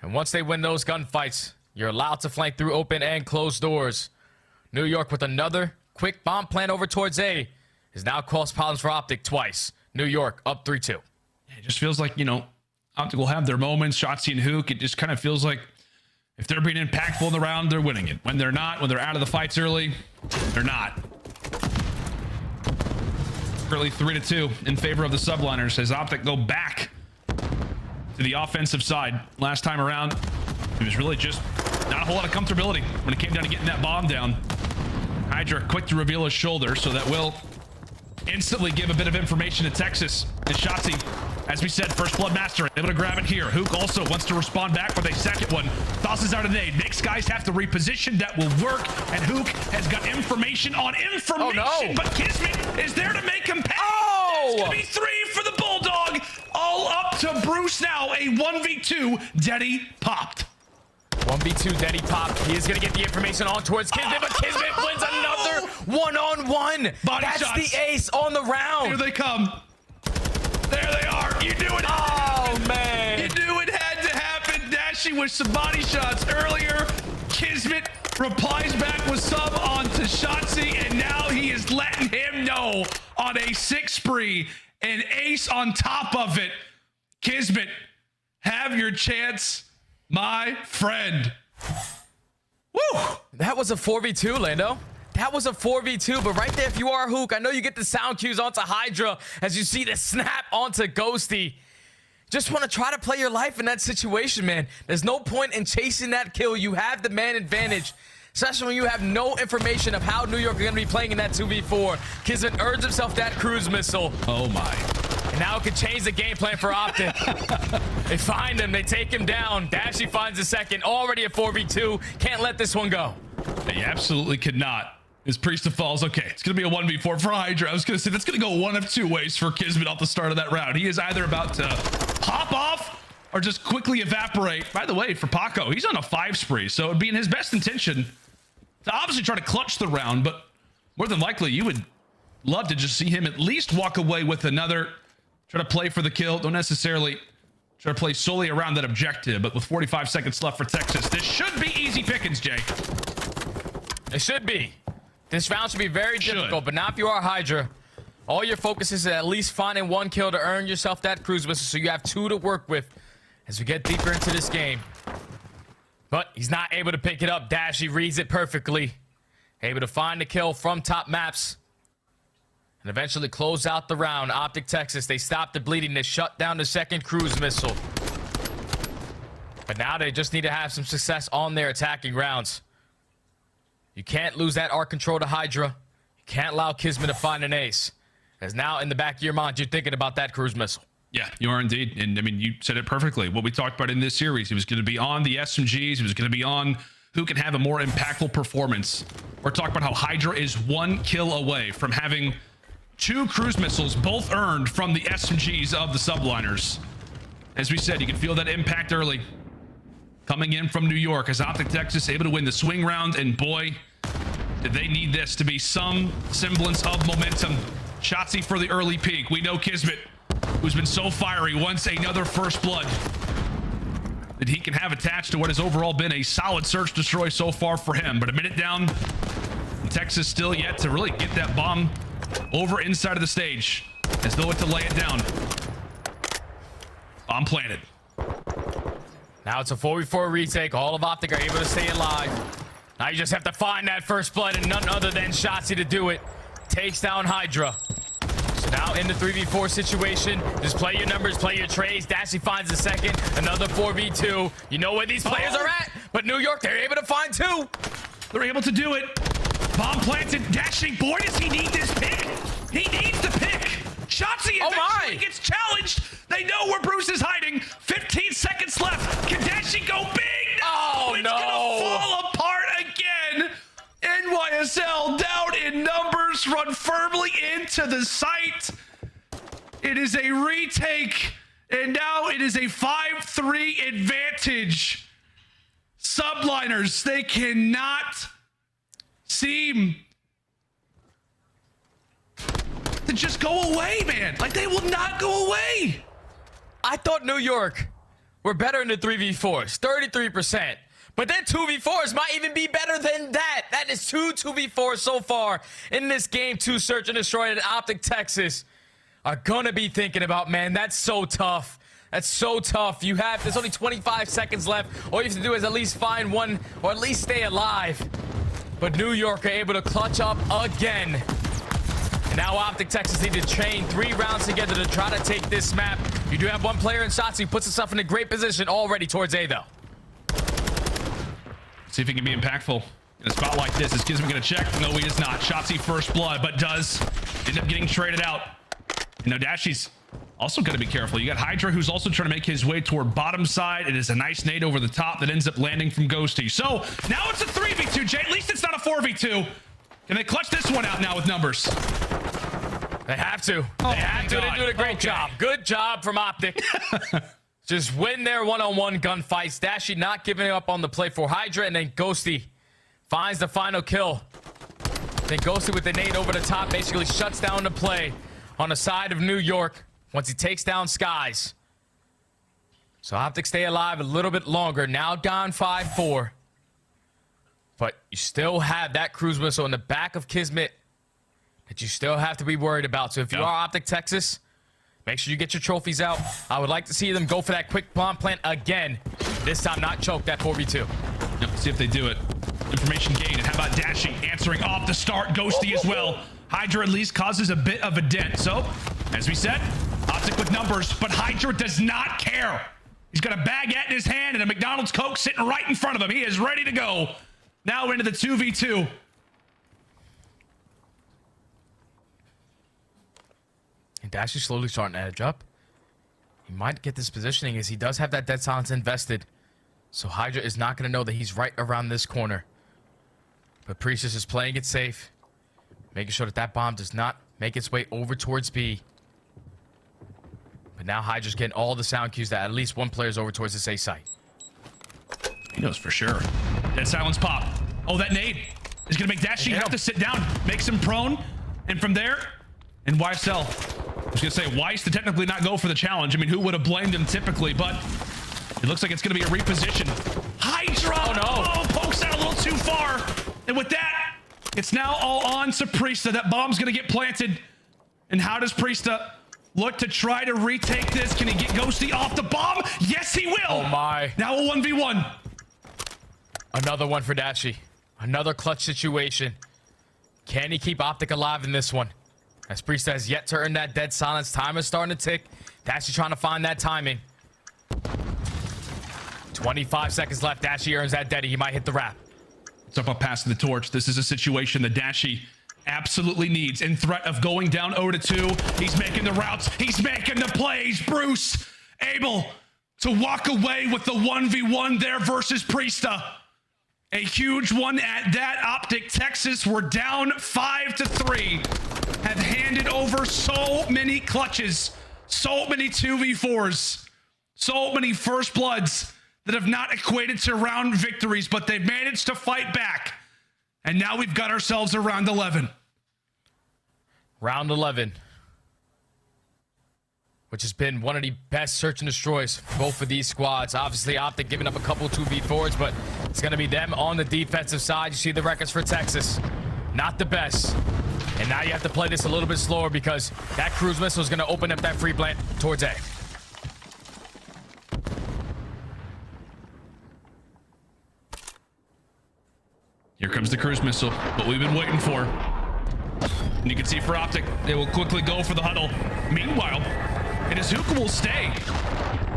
And once they win those gunfights, you're allowed to flank through open and closed doors. New York with another quick bomb plan over towards A has now caused problems for OpTic twice. New York up 3-2. It just feels like, you know, OpTic will have their moments. Shotzzy and Huke, it just kind of feels like if they're being impactful in the round, they're winning it. When they're not, when they're out of the fights early, they're not. Currently 3-2 in favor of the Subliners as OpTic go back to the offensive side. Last time around, it was really just not a whole lot of comfortability when it came down to getting that bomb down. HyDra quick to reveal his shoulder, so that will instantly give a bit of information to Texas. And Shotzzy, as we said, first blood master, able to grab it here. Huke also wants to respond back with a second one. Tosses out a nade. Makes Skyz have to reposition. That will work. And Huke has got information on information. Oh, no. But KiSMET is there to make him pay. Oh! It's gonna be 3 for the Bulldog. All up to Bruce now. A 1v2. Deddy popped. 1v2 Deddy popped. He is going to get the information on towards KiSMET, but KiSMET wins another one-on-one. That's shots. the ace on the round. Here they come. There they are. You knew it. Oh, man. You knew it had to happen. Dashy with some body shots earlier. KiSMET replies back with some onto Shotzzy, and now he is letting him know on a 6 spree. An ace on top of it. KiSMET, have your chance, my friend. Woo! That was a 4v2, Lando. That was a 4v2, but right there, if you are Huke, I know you get the sound cues onto HyDra as you see the snap onto Ghosty. Just want to try to play your life in that situation, man. There's no point in chasing that kill. You have the man advantage, especially when you have no information of how New York are going to be playing in that 2v4. KiSMET earns himself that cruise missile. Oh, my. And now it could change the game plan for OpTic. They find him. They take him down. Dashy finds the second. Already a 4v2. Can't let this one go. They absolutely could not. As Priestahh falls, okay, it's going to be a 1v4 for HyDra. I was going to say that's going to go one of two ways for KiSMET off the start of that round. He is either about to pop off or just quickly evaporate. By the way, for Paco, he's on a 5 spree, so it'd be in his best intention to obviously try to clutch the round, but more than likely, you would love to just see him at least walk away with another, try to play for the kill. Don't necessarily try to play solely around that objective, but with 45 seconds left for Texas, this should be easy pickings, Jay. It should be. This round should be very difficult, but now if you are HyDra, all your focus is at least finding 1 kill to earn yourself that cruise missile, so you have 2 to work with as we get deeper into this game. But he's not able to pick it up. Dashy reads it perfectly. Able to find the kill from top maps. And eventually close out the round. OpTic Texas, they stopped the bleeding. They shut down the second cruise missile. But now they just need to have some success on their attacking rounds. You can't lose that arc control to HyDra. You can't allow KiSMET to find an ace. As now in the back of your mind, you're thinking about that cruise missile. Yeah, you are indeed. And I mean, you said it perfectly. What we talked about in this series, he was going to be on the SMGs. He was going to be on who can have a more impactful performance. We're talking about how HyDra is 1 kill away from having 2 cruise missiles, both earned from the SMGs of the Subliners. As we said, you can feel that impact early. Coming in from New York as OpTic Texas able to win the swing round, and boy, did they need this to be some semblance of momentum. Shotzzy for the early peak. We know KiSMET, who's been so fiery, wants another first blood that he can have attached to what has overall been a solid search destroy so far for him. But a minute down, and Texas still yet to really get that bomb over inside of the stage, as though it to lay it down. Bomb planted. Now it's a 4v4 retake. All of OpTic are able to stay alive. Now you just have to find that first blood, and none other than Shotzzy to do it. Takes down HyDra. So now in the 3v4 situation, just play your numbers, play your trades. Dashy finds the second, another 4v2. You know where these players are at, but New York, they're able to find 2. They're able to do it. Bomb planted. Dashy, boy, does he need this pick. He needs the pick. Shotzzy eventually gets challenged. They know where Bruce is hiding. 15 seconds left. Can Dashy go big? No, it's gonna fall apart again. NYSL down in numbers, run firmly into the site. It is a retake, and now it is a 5-3 advantage. Subliners, they cannot seem to just go away, man. Like, they will not go away. I thought New York were better in the 3v4s, 33%. But their 2v4s might even be better than that. That is 2 2v4s so far in this game. 2 search and destroy that OpTic Texas are gonna be thinking about, man, that's so tough. That's so tough. There's only 25 seconds left. All you have to do is at least find 1 or at least stay alive. But New York are able to clutch up again. Now OpTic Texas need to chain 3 rounds together to try to take this map. You do have one player in Shotzzy who puts himself in a great position already towards A, though. See if he can be impactful in a spot like this. Is KiSMET going to check? No, he is not. Shotzzy first blood, but does end up getting traded out. And now Dashy's also got to be careful. You got HyDra, who's also trying to make his way toward bottom side. It is a nice nade over the top that ends up landing from Ghosty. So now it's a 3v2, Jay. At least it's not a 4v2. Can they clutch this one out now with numbers? They have to. They have to. They're doing a great job. Good job from OpTic. Just win their one-on-one gunfights. Dashy not giving up on the play for HyDra, and then Ghosty finds the final kill. Then Ghosty with the nade over the top basically shuts down the play on the side of New York once he takes down Skyz. So OpTic stay alive a little bit longer. Now down 5-4. But you still have that cruise missile in the back of KiSMET that you still have to be worried about. So if you are OpTic Texas, make sure you get your trophies out. I would like to see them go for that quick bomb plant again. This time not choke that 4v2. Yep, see if they do it. Information gained. And how about Dashy answering off the start? Ghosty as well. HyDra at least causes a bit of a dent. So, as we said, OpTic with numbers, but HyDra does not care. He's got a baguette in his hand and a McDonald's Coke sitting right in front of him. He is ready to go. Now into the 2v2. And Dashy's slowly starting to edge up. He might get this positioning as he does have that dead silence invested. So HyDra is not going to know that he's right around this corner. But Priestahh is playing it safe. Making sure that that bomb does not make its way over towards B. But now HyDra's getting all the sound cues that at least one player's over towards this A site. He knows for sure. Dead silence pop. Oh, that nade is going to make Dashy have to sit down. Makes him prone. And from there, and YSL. I was going to say, Weiss to technically not go for the challenge. I mean, who would have blamed him typically? But it looks like it's going to be a reposition. HyDra! Oh, no. Oh, pokes out a little too far. And with that, it's now all on to Priestahh. That bomb's going to get planted. And how does Priestahh look to try to retake this? Can he get Ghosty off the bomb? Yes, he will! Oh, my. Now a 1v1. Another one for Dashy. Another clutch situation. Can he keep OpTic alive in this one? As Priestahh has yet to earn that dead silence. Time is starting to tick. Dashy trying to find that timing. 25 seconds left. Dashy earns that deadie. He might hit the wrap. It's up passing the torch. This is a situation that Dashy absolutely needs. In threat of going down 0-2. He's making the routes. He's making the plays. Bruce able to walk away with the 1v1 there versus Priestahh. A huge one at that. OpTic Texas were down 5-3. Have handed over so many clutches, so many 2v4s, so many first bloods that have not equated to round victories, but they've managed to fight back. And now we've got ourselves a round 11. Round 11. Which has been one of the best search and destroys for both of these squads. Obviously, OpTic giving up a couple 2v4s, but it's going to be them on the defensive side. You see the records for Texas. Not the best. And now you have to play this a little bit slower because that cruise missile is going to open up that free plant towards A. Here comes the cruise missile, what we've been waiting for. And you can see for OpTic, they will quickly go for the huddle. Meanwhile, it is Huke will stay.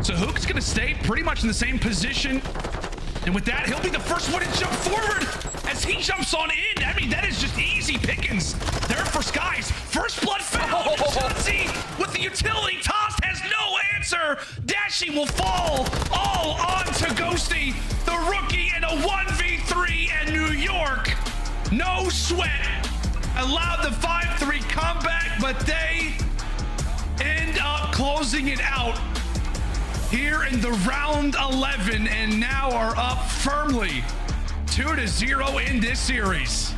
So Huke's going to stay pretty much in the same position. And with that, he'll be the first one to jump forward as he jumps on in. I mean, that is just easy pickings there for Skyz. First blood found. Shotzzy with the utility tossed has no answer. Dashy will fall all on to Ghosty, the rookie, in a 1v3, and New York, no sweat, allowed the 5-3 comeback, but they end up closing it out here in the round 11, and now are up firmly 2-0 in this series.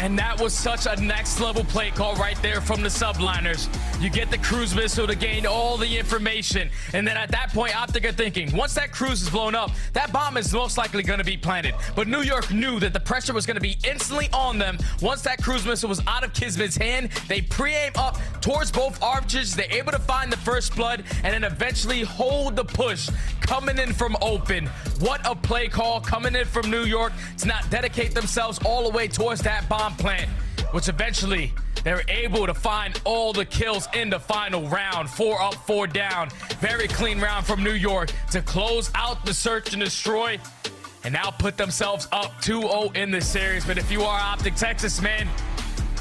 And that was such a next level play call right there from the Subliners. You get the cruise missile to gain all the information. And then at that point, OpTic are thinking, once that cruise is blown up, that bomb is most likely going to be planted. But New York knew that the pressure was going to be instantly on them. Once that cruise missile was out of KiSMET's hand, they pre-aim up towards both archers. They're able to find the first blood and then eventually hold the push coming in from open. What a play call coming in from New York to not dedicate themselves all the way towards that bomb plant, which eventually They're able to find all the kills in the final round. 4 up, 4 down. Very clean round from New York to close out the search and destroy, and now put themselves up 2-0 in the series. But if you are OpTic Texas, man,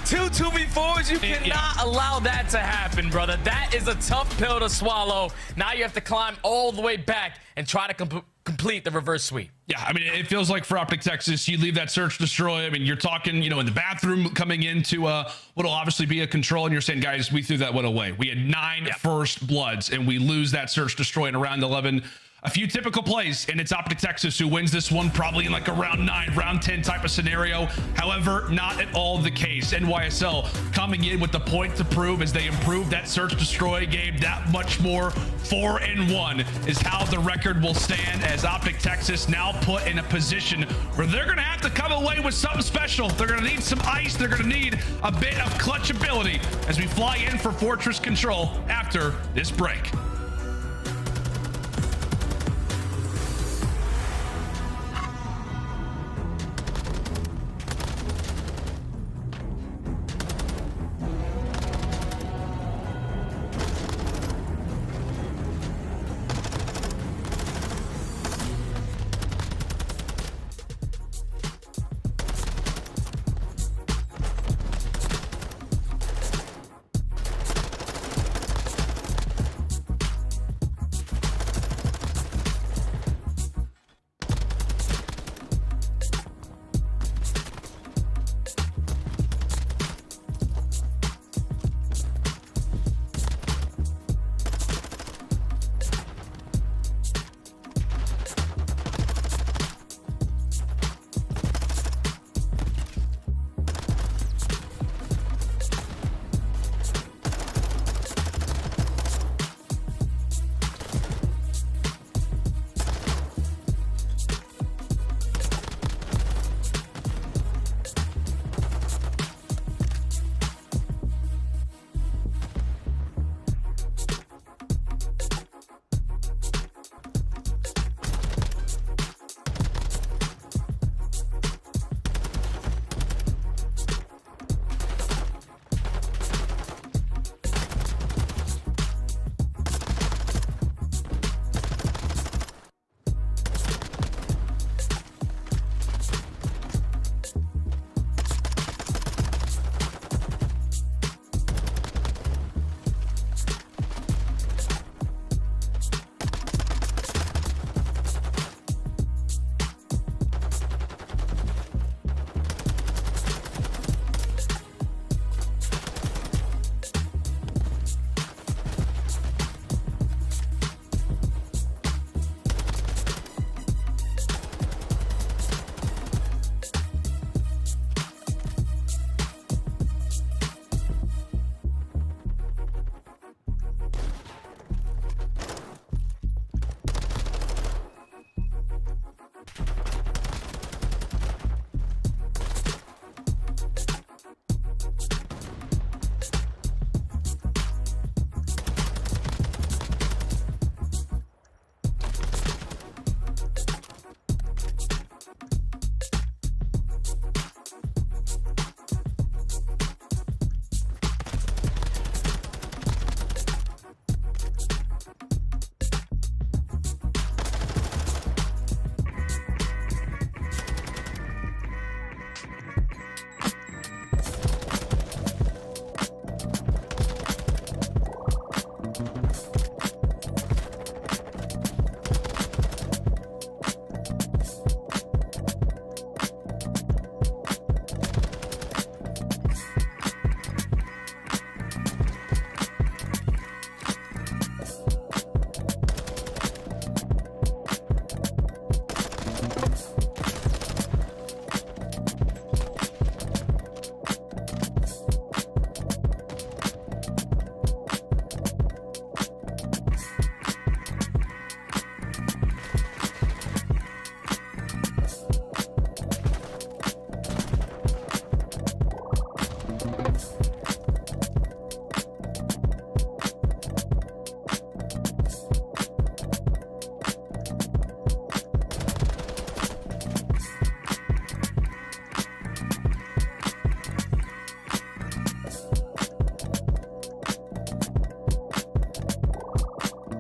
2 2v4s, you cannot allow that to happen, brother. That is a tough pill to swallow. Now you have to climb all the way back and try to complete the reverse sweep. Yeah, I mean, it feels like for OpTic Texas, you leave that search destroy. I mean, you're talking, you know, in the bathroom coming into what'll obviously be a control, and you're saying, guys, we threw that one away. We had 9 first bloods, and we lose that search destroy in around 11. A few typical plays, and it's OpTic Texas who wins this one, probably in like a round 9, round 10 type of scenario. However, not at all the case. NYSL coming in with the point to prove as they improve that search destroy game that much more. 4-1 is how the record will stand, as OpTic Texas now put in a position where they're going to have to come away with something special. They're going to need some ice. They're going to need a bit of clutch ability as we fly in for Fortress control after this break.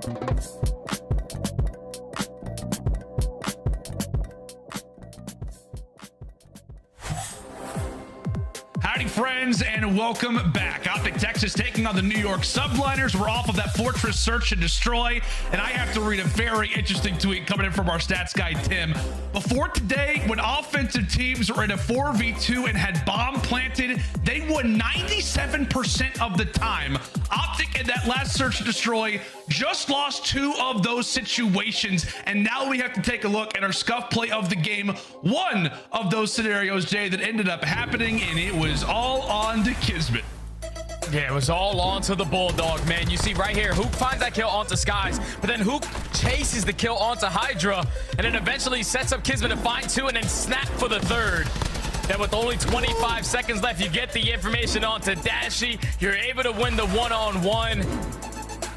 Howdy, friends, and welcome back. OpTic Texas taking on the New York Subliners. We're off of that Fortress Search and Destroy, and I have to read a very interesting tweet coming in from our stats guy, Tim. Before today, when offensive teams were in a 4v2 and had bomb planted, they won 97% of the time. OpTic in that last Search and Destroy just lost 2 of those situations, and now we have to take a look at our scuff play of the game. One of those scenarios, Jay, that ended up happening, and it was all on to KiSMET. Yeah, it was all on to the Bulldog, man. You see right here, Huke finds that kill onto Skyz, but then Huke chases the kill onto HyDra, and then eventually sets up KiSMET to find 2 and then snap for the 3rd. Then with only 25 seconds left, you get the information onto Dashy. You're able to win the one-on-one.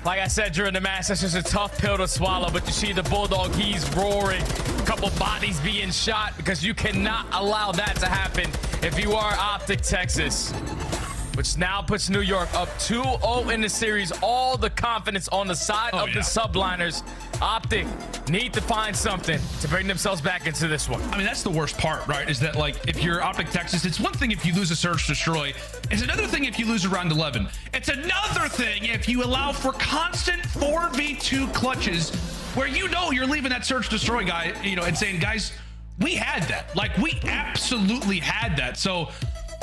Like I said during the match, that's just a tough pill to swallow, but you see the Bulldog, he's roaring. A couple bodies being shot because you cannot allow that to happen if you are OpTic Texas, which now puts New York up 2-0 in the series. All the confidence on the side of the Subliners. OpTic need to find something to bring themselves back into this one. I mean, that's the worst part, right? Is that, like, if you're OpTic Texas, it's one thing if you lose a Search Destroy. It's another thing if you lose around 11. It's another thing if you allow for constant 4v2 clutches where you know you're leaving that Search Destroy guy, you know, and saying, guys, we had that. Like, we absolutely had that. So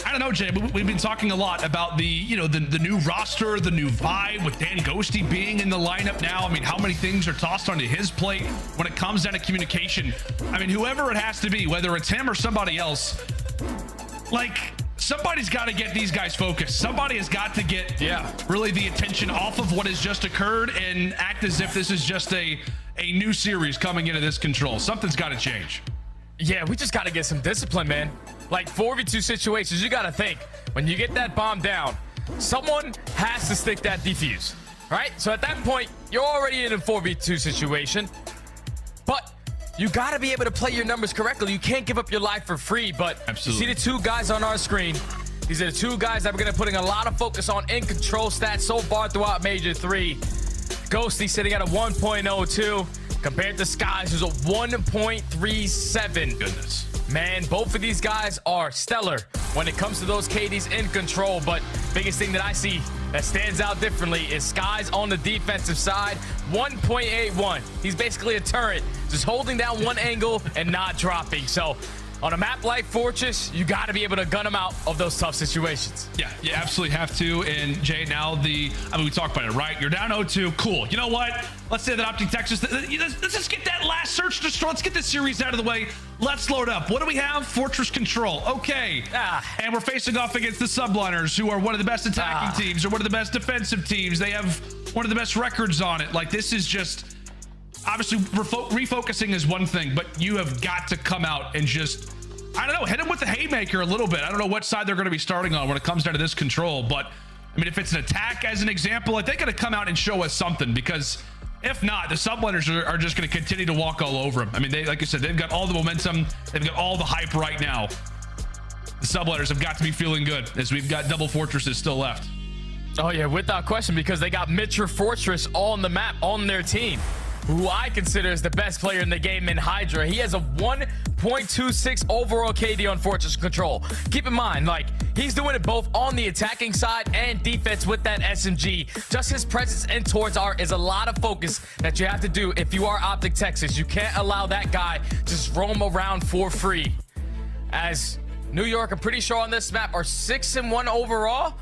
I don't know, Jay, but we've been talking a lot about the, you know, the new roster, the new vibe with Ghosty being in the lineup now. I mean, how many things are tossed onto his plate when it comes down to communication? I mean, whoever it has to be, whether it's him or somebody else, like, somebody's got to get these guys focused. Somebody has got to get really the attention off of what has just occurred and act as if this is just a new series coming into this control. Something's got to change. Yeah, we just got to get some discipline, man. Like 4v2 situations, you got to think when you get that bomb down, someone has to stick that defuse, right? So at that point, you're already in a 4v2 situation, but you got to be able to play your numbers correctly. You can't give up your life for free. But absolutely, you see the 2 guys on our screen. These are the 2 guys that we're going to putting a lot of focus on in control stats so far throughout Major 3. Ghosty sitting at a 1.02 compared to Skyz, who's a 1.37. Goodness. Man, both of these guys are stellar when it comes to those KDs in control. But biggest thing that I see that stands out differently is Skyz on the defensive side, 1.81. He's basically a turret, just holding down one angle and not dropping. So on a map like Fortress, you got to be able to gun them out of those tough situations. Yeah, you absolutely have to. And Jay, now we talked about it, right? You're down 0-2. Cool. You know what? Let's say that OpTic Texas, let's just get that last Search Destroy. Let's get this series out of the way. Let's load up. What do we have? Fortress Control. Okay. And we're facing off against the Subliners, who are one of the best attacking teams or one of the best defensive teams. They have one of the best records on it. Like, this is just, obviously, refocusing is one thing, but you have got to come out and just, I don't know, hit them with the haymaker a little bit. I don't know what side they're going to be starting on when it comes down to this control, but I mean, if it's an attack as an example, like, they got to come out and show us something, because if not, the Subliners are just going to continue to walk all over them. I mean, they, like I said, they've got all the momentum. They've got all the hype right now. The Subliners have got to be feeling good as we've got double fortresses still left. Oh yeah, without question, because they got Major Fortress on the map, on their team, who I consider is the best player in the game in HyDra. He has a 1.26 overall KD on Fortress Control. Keep in mind, like, he's doing it both on the attacking side and defense with that SMG. Just his presence in towards art is a lot of focus that you have to do if you are OpTic Texas. You can't allow that guy just roam around for free. As New York, I'm pretty sure on this map, are 6-1 overall.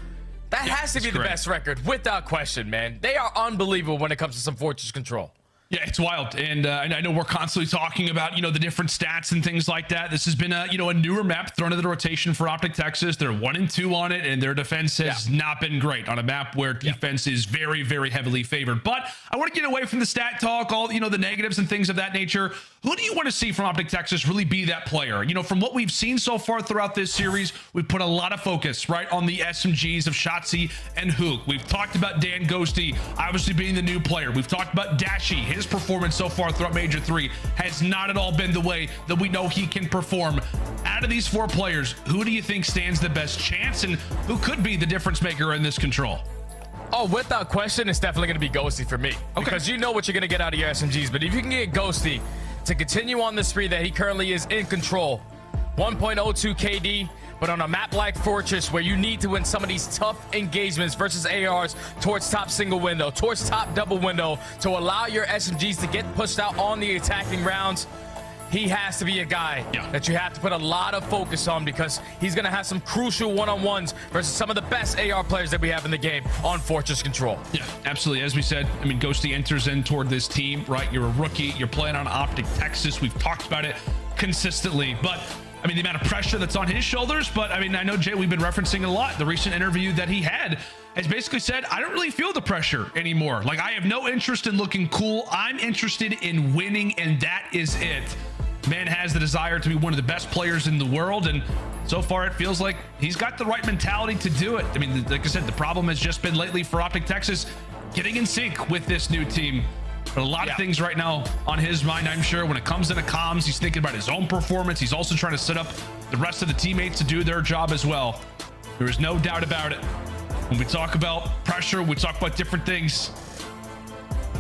That has to be the best record, without question, man. They are unbelievable when it comes to some Fortress Control. Yeah, it's wild. And I know we're constantly talking about, you know, the different stats and things like that. This has been a, you know, a newer map thrown into the rotation for OpTic Texas. They're 1-2 on it, and their defense has not been great on a map where defense is very, very heavily favored. But I want to get away from the stat talk, all, you know, the negatives and things of that nature. Who do you want to see from OpTic Texas really be that player? You know, from what we've seen so far throughout this series, we've put a lot of focus, right, on the SMGs of Shotzzy and Huke. We've talked about Ghosty obviously being the new player. We've talked about Dashy. His performance so far throughout Major 3 has not at all been the way that we know he can perform. Out of these 4 players, who do you think stands the best chance, and who could be the difference maker in this control? Oh, without question, it's definitely going to be Ghosty for me. Okay. Because you know what you're going to get out of your SMGs. But if you can get Ghosty to continue on the spree that he currently is in control, 1.02 KD, but on a map like Fortress where you need to win some of these tough engagements versus ARs towards top single window, towards top double window, to allow your SMGs to get pushed out on the attacking rounds, he has to be a guy that you have to put a lot of focus on, because he's going to have some crucial one-on-ones versus some of the best AR players that we have in the game on Fortress Control. Yeah, absolutely. As we said, I mean, Ghosty enters in toward this team, right? You're a rookie. You're playing on OpTic Texas. We've talked about it consistently, but I mean, the amount of pressure that's on his shoulders. But I mean, I know, Jay, we've been referencing it a lot. The recent interview that he had has basically said, I don't really feel the pressure anymore. Like, I have no interest in looking cool. I'm interested in winning, and that is it. Man has the desire to be one of the best players in the world, and so far it feels like he's got the right mentality to do it. I mean, like I said, the problem has just been lately for OpTic Texas getting in sync with this new team. But a lot of things right now on his mind, I'm sure. When it comes into comms, he's thinking about his own performance. He's also trying to set up the rest of the teammates to do their job as well. There is no doubt about it. When we talk about pressure, we talk about different things.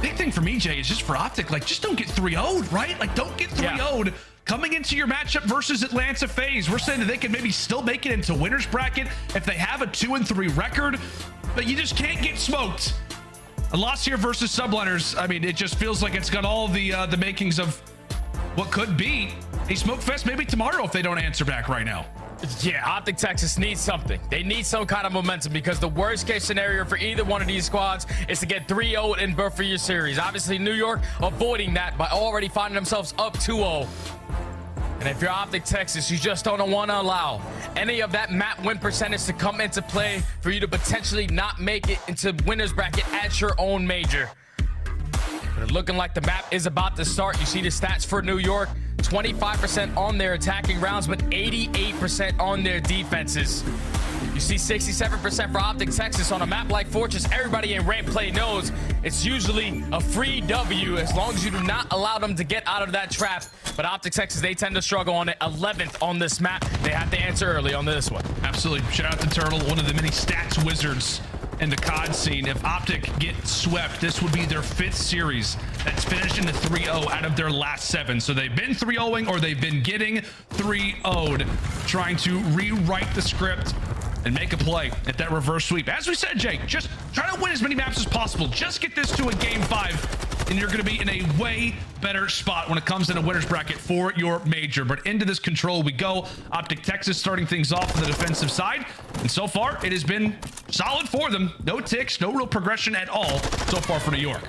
Big thing for me, Jay, is just for OpTic, like, just don't get 3-0'd, right? Like, don't get 3-0'd coming into your matchup versus Atlanta FaZe. We're saying that they can maybe still make it into winner's bracket if they have a 2-3 record, but you just can't get smoked. A loss here versus Subliners, I mean, it just feels like it's got all the makings of what could be a smoke fest maybe tomorrow if they don't answer back right now. Yeah, OpTic Texas needs something. They need some kind of momentum, because the worst case scenario for either one of these squads is to get 3-0 in both of your series. Obviously, New York avoiding that by already finding themselves up 2-0. And if you're OpTic Texas, you just don't want to allow any of that map win percentage to come into play for you to potentially not make it into winner's bracket at your own major. But looking like the map is about to start. You see the stats for New York, 25% on their attacking rounds, but 88% on their defenses. You see 67% for OpTic Texas on a map like Fortress. Everybody in rank play knows it's usually a free W as long as you do not allow them to get out of that trap. But OpTic Texas, they tend to struggle on it. 11th on this map. They have to answer early on this one. Absolutely. Shout out to Turtle, one of the many stats wizards in the COD scene. If OpTic get swept, this would be their 5th series that's finished in the 3-0 out of their last 7. So they've been 3-0ing, or they've been getting 3-0'd, trying to rewrite the script and make a play at that reverse sweep. As we said, Jake, just try to win as many maps as possible. Just get this to a game 5, and you're going to be in a way better spot when it comes in a winner's bracket for your major. But into this control we go. OpTic Texas starting things off on the defensive side, and so far it has been solid for them. No ticks, no real progression at all so far for New York.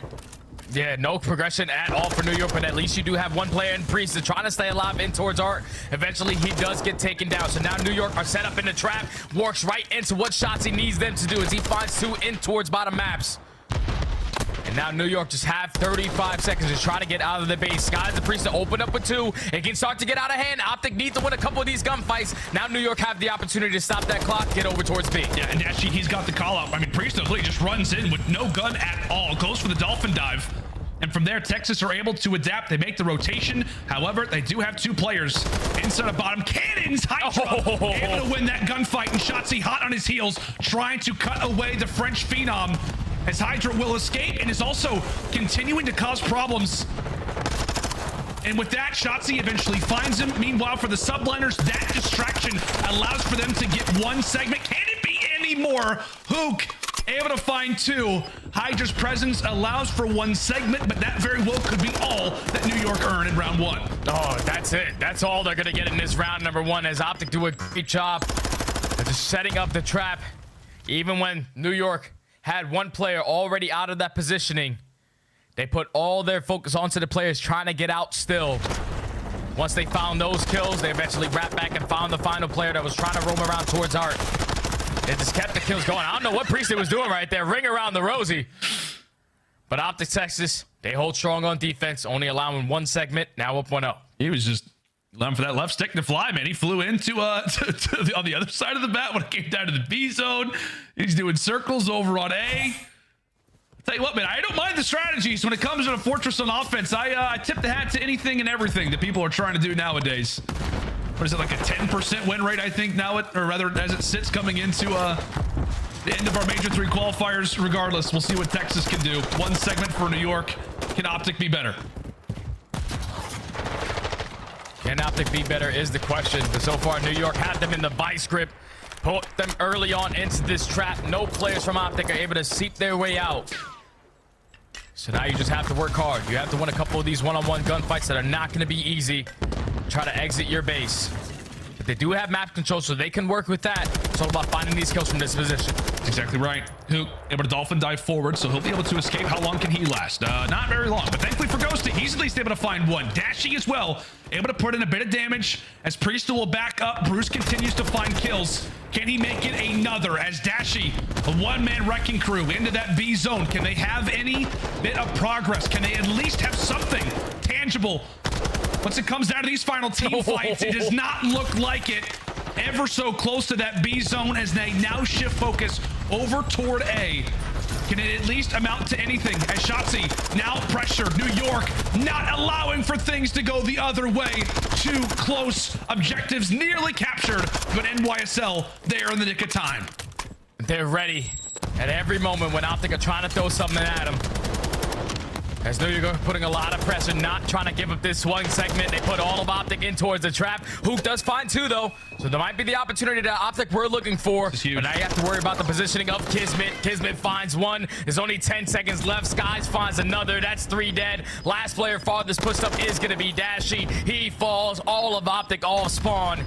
Yeah, no progression at all for New York, but at least you do have one player in Priestahh trying to stay alive in towards Art. Eventually, he does get taken down. So now New York are set up in the trap, works right into what Shotzzy needs them to do as he finds 2 in towards bottom maps. And now New York just have 35 seconds to try to get out of the base. Skyz, the Priestahh open up with 2. It can start to get out of hand. OpTic needs to win a couple of these gunfights. Now New York have the opportunity to stop that clock, get over towards B. Yeah, and Dashy, he's got the call out. I mean, Priestahh really just runs in with no gun at all. Goes for the dolphin dive. And from there, Texas are able to adapt. They make the rotation. However, they do have 2 players inside of bottom. Cannons, HyDra, able to win that gunfight. And Shotzzy hot on his heels, trying to cut away the French phenom, as HyDra will escape and is also continuing to cause problems. And with that, Shotzzy eventually finds him. Meanwhile, for the Subliners, that distraction allows for them to get 1 segment. Can it be any more? Huke able to find 2. HyDra's presence allows for 1 segment, but that very well could be all that New York earn in round 1. Oh, that's it. That's all they're going to get in this round number 1, as OpTic do a great job of just setting up the trap. Even when New York had 1 player already out of that positioning, they put all their focus onto the players trying to get out still. Once they found those kills, they eventually wrapped back and found the final player that was trying to roam around towards Art. They just kept the kills going. I don't know what Priestahh was doing right there. Ring around the rosy. But OpTic Texas, they hold strong on defense, only allowing 1 segment, now up 1-0. He was just allowing for that left stick to fly, man. He flew into on the other side of the map when it came down to the B zone. He's doing circles over on A. I'll tell you what, man, I don't mind the strategies when it comes to a Fortress on offense. I tip the hat to anything and everything that people are trying to do nowadays. What is it, like a 10% win rate, I think, now, or rather, as it sits coming into the end of our Major III qualifiers. Regardless, we'll see what Texas can do. One segment for New York. Can OpTic be better? Can OpTic be better is the question. But so far, New York had them in the vice grip. Put them early on into this trap. No players from OpTic are able to seep their way out. So now you just have to work hard. You have to win a couple of these one-on-one gunfights that are not going to be easy. Try to exit your base. But they do have map control, so they can work with that. It's all about finding these kills from this position. That's exactly right. Huke able to dolphin dive forward, so he'll be able to escape. How long can he last? Not very long, but thankfully for Ghosty, he's at least able to find one. Dashy as well, able to put in a bit of damage as Priestahh will back up. Bruce continues to find kills. Can he make it another as Dashy, a one-man wrecking crew into that B zone? Can they have any bit of progress? Can they at least have something tangible? Once it comes down to these final team fights, it does not look like it. Ever so close to that B zone as they now shift focus over toward A. Can it at least amount to anything as Shotzzy now pressured? New York not allowing for things to go the other way. Too close. Objectives nearly captured, but NYSL there in the nick of time. They're ready at every moment when OpTic are trying to throw something at them. As New York putting a lot of pressure, not trying to give up this one segment. They put all of OpTic in towards the trap. Huke does find two, though. So there might be the opportunity that OpTic we're looking for. But now you have to worry about the positioning of KiSMET. KiSMET finds one. There's only 10 seconds left. Skyz finds another. That's 3 dead. Last player farthest pushed up is going to be Dashy. He falls. All of OpTic all spawn.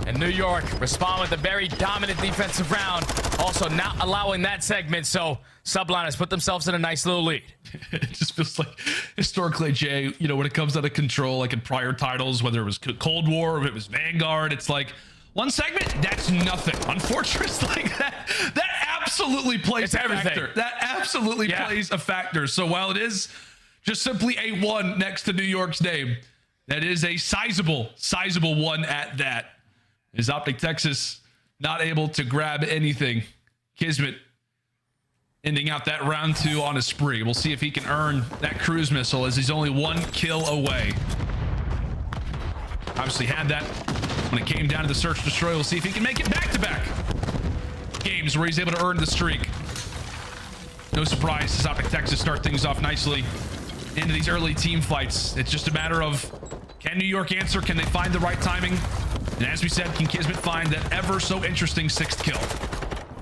And New York respond with a very dominant defensive round. Also not allowing that segment. So Subliners put themselves in a nice little lead. It just feels like historically, Jay, you know, when it comes out of control, like in prior titles, whether it was Cold War or if it was Vanguard, it's like one segment, that's nothing. Unfortunately, like that absolutely plays a factor. That absolutely plays a factor. So while it is just simply a 1 next to New York's name, that is a sizable one at that. Is OpTic Texas not able to grab anything? KiSMET ending out that round 2 on a spree. We'll see if he can earn that cruise missile as he's only 1 kill away. Obviously had that when it came down to the search destroy. We'll see if he can make it back-to-back games where he's able to earn the streak. No surprise as OpTic Texas start things off nicely into these early team fights. It's just a matter of, can New York answer? Can they find the right timing? And as we said, can KiSMET find that ever so interesting 6th kill?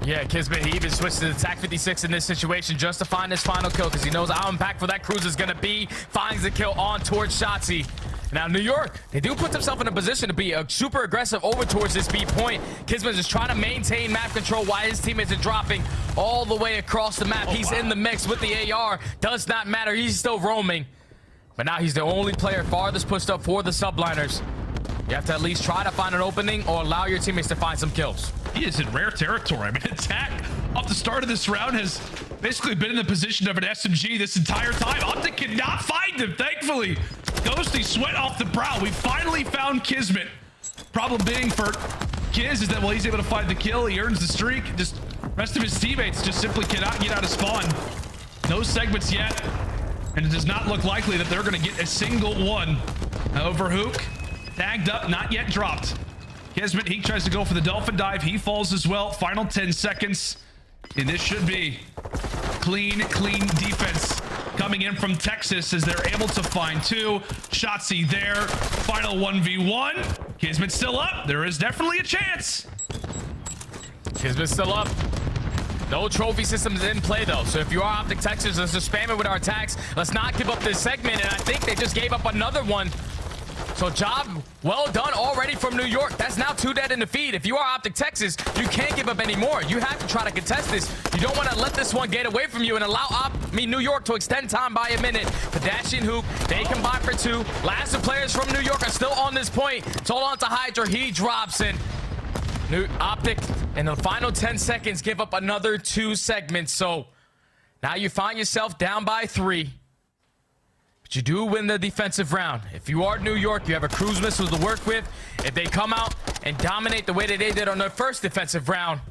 Yeah, KiSMET, he even switched to the TAC 56 in this situation just to find his final kill because he knows how impactful that cruise is going to be. Finds the kill on towards Shotzzy. Now, New York, they do put themselves in a position to be super aggressive over towards this B point. KiSMET is trying to maintain map control while his teammates are dropping all the way across the map. He's in the mix with the AR. Does not matter. He's still roaming. But now he's the only player farthest pushed up for the Subliners. You have to at least try to find an opening or allow your teammates to find some kills. He is in rare territory. I mean, attack off the start of this round has basically been in the position of an SMG this entire time. OpTic cannot find him, thankfully. Ghosty sweat off the brow. We finally found KiSMET. Problem being for Kiz is that while he's able to find the kill, he earns the streak. Just rest of his teammates just simply cannot get out of spawn. No segments yet. And it does not look likely that they're going to get a single one. Over Huke. Tagged up, not yet dropped. KiSMET, he tries to go for the dolphin dive. He falls as well. Final 10 seconds. And this should be clean defense coming in from Texas as they're able to find 2. Shotzzy there. Final 1v1. KiSMET still up. There is definitely a chance. KiSMET still up. No trophy systems in play, though. So if you are OpTic Texas, let's just spam it with our attacks. Let's not give up this segment. And I think they just gave up another one. So job well done already from New York. That's now 2 dead in the feed. If you are OpTic Texas, you can't give up any more. You have to try to contest this. You don't want to let this one get away from you and allow New York to extend time by a minute. But Dashy and Huke, they combine for 2. Last 2 players from New York are still on this point. It's all on to HyDra. He drops in. OpTic in the final 10 seconds give up another 2 segments. So now you find yourself down by 3. But you do win the defensive round. If you are New York, you have a cruise missile to work with. If they come out and dominate the way that they did on their first defensive round,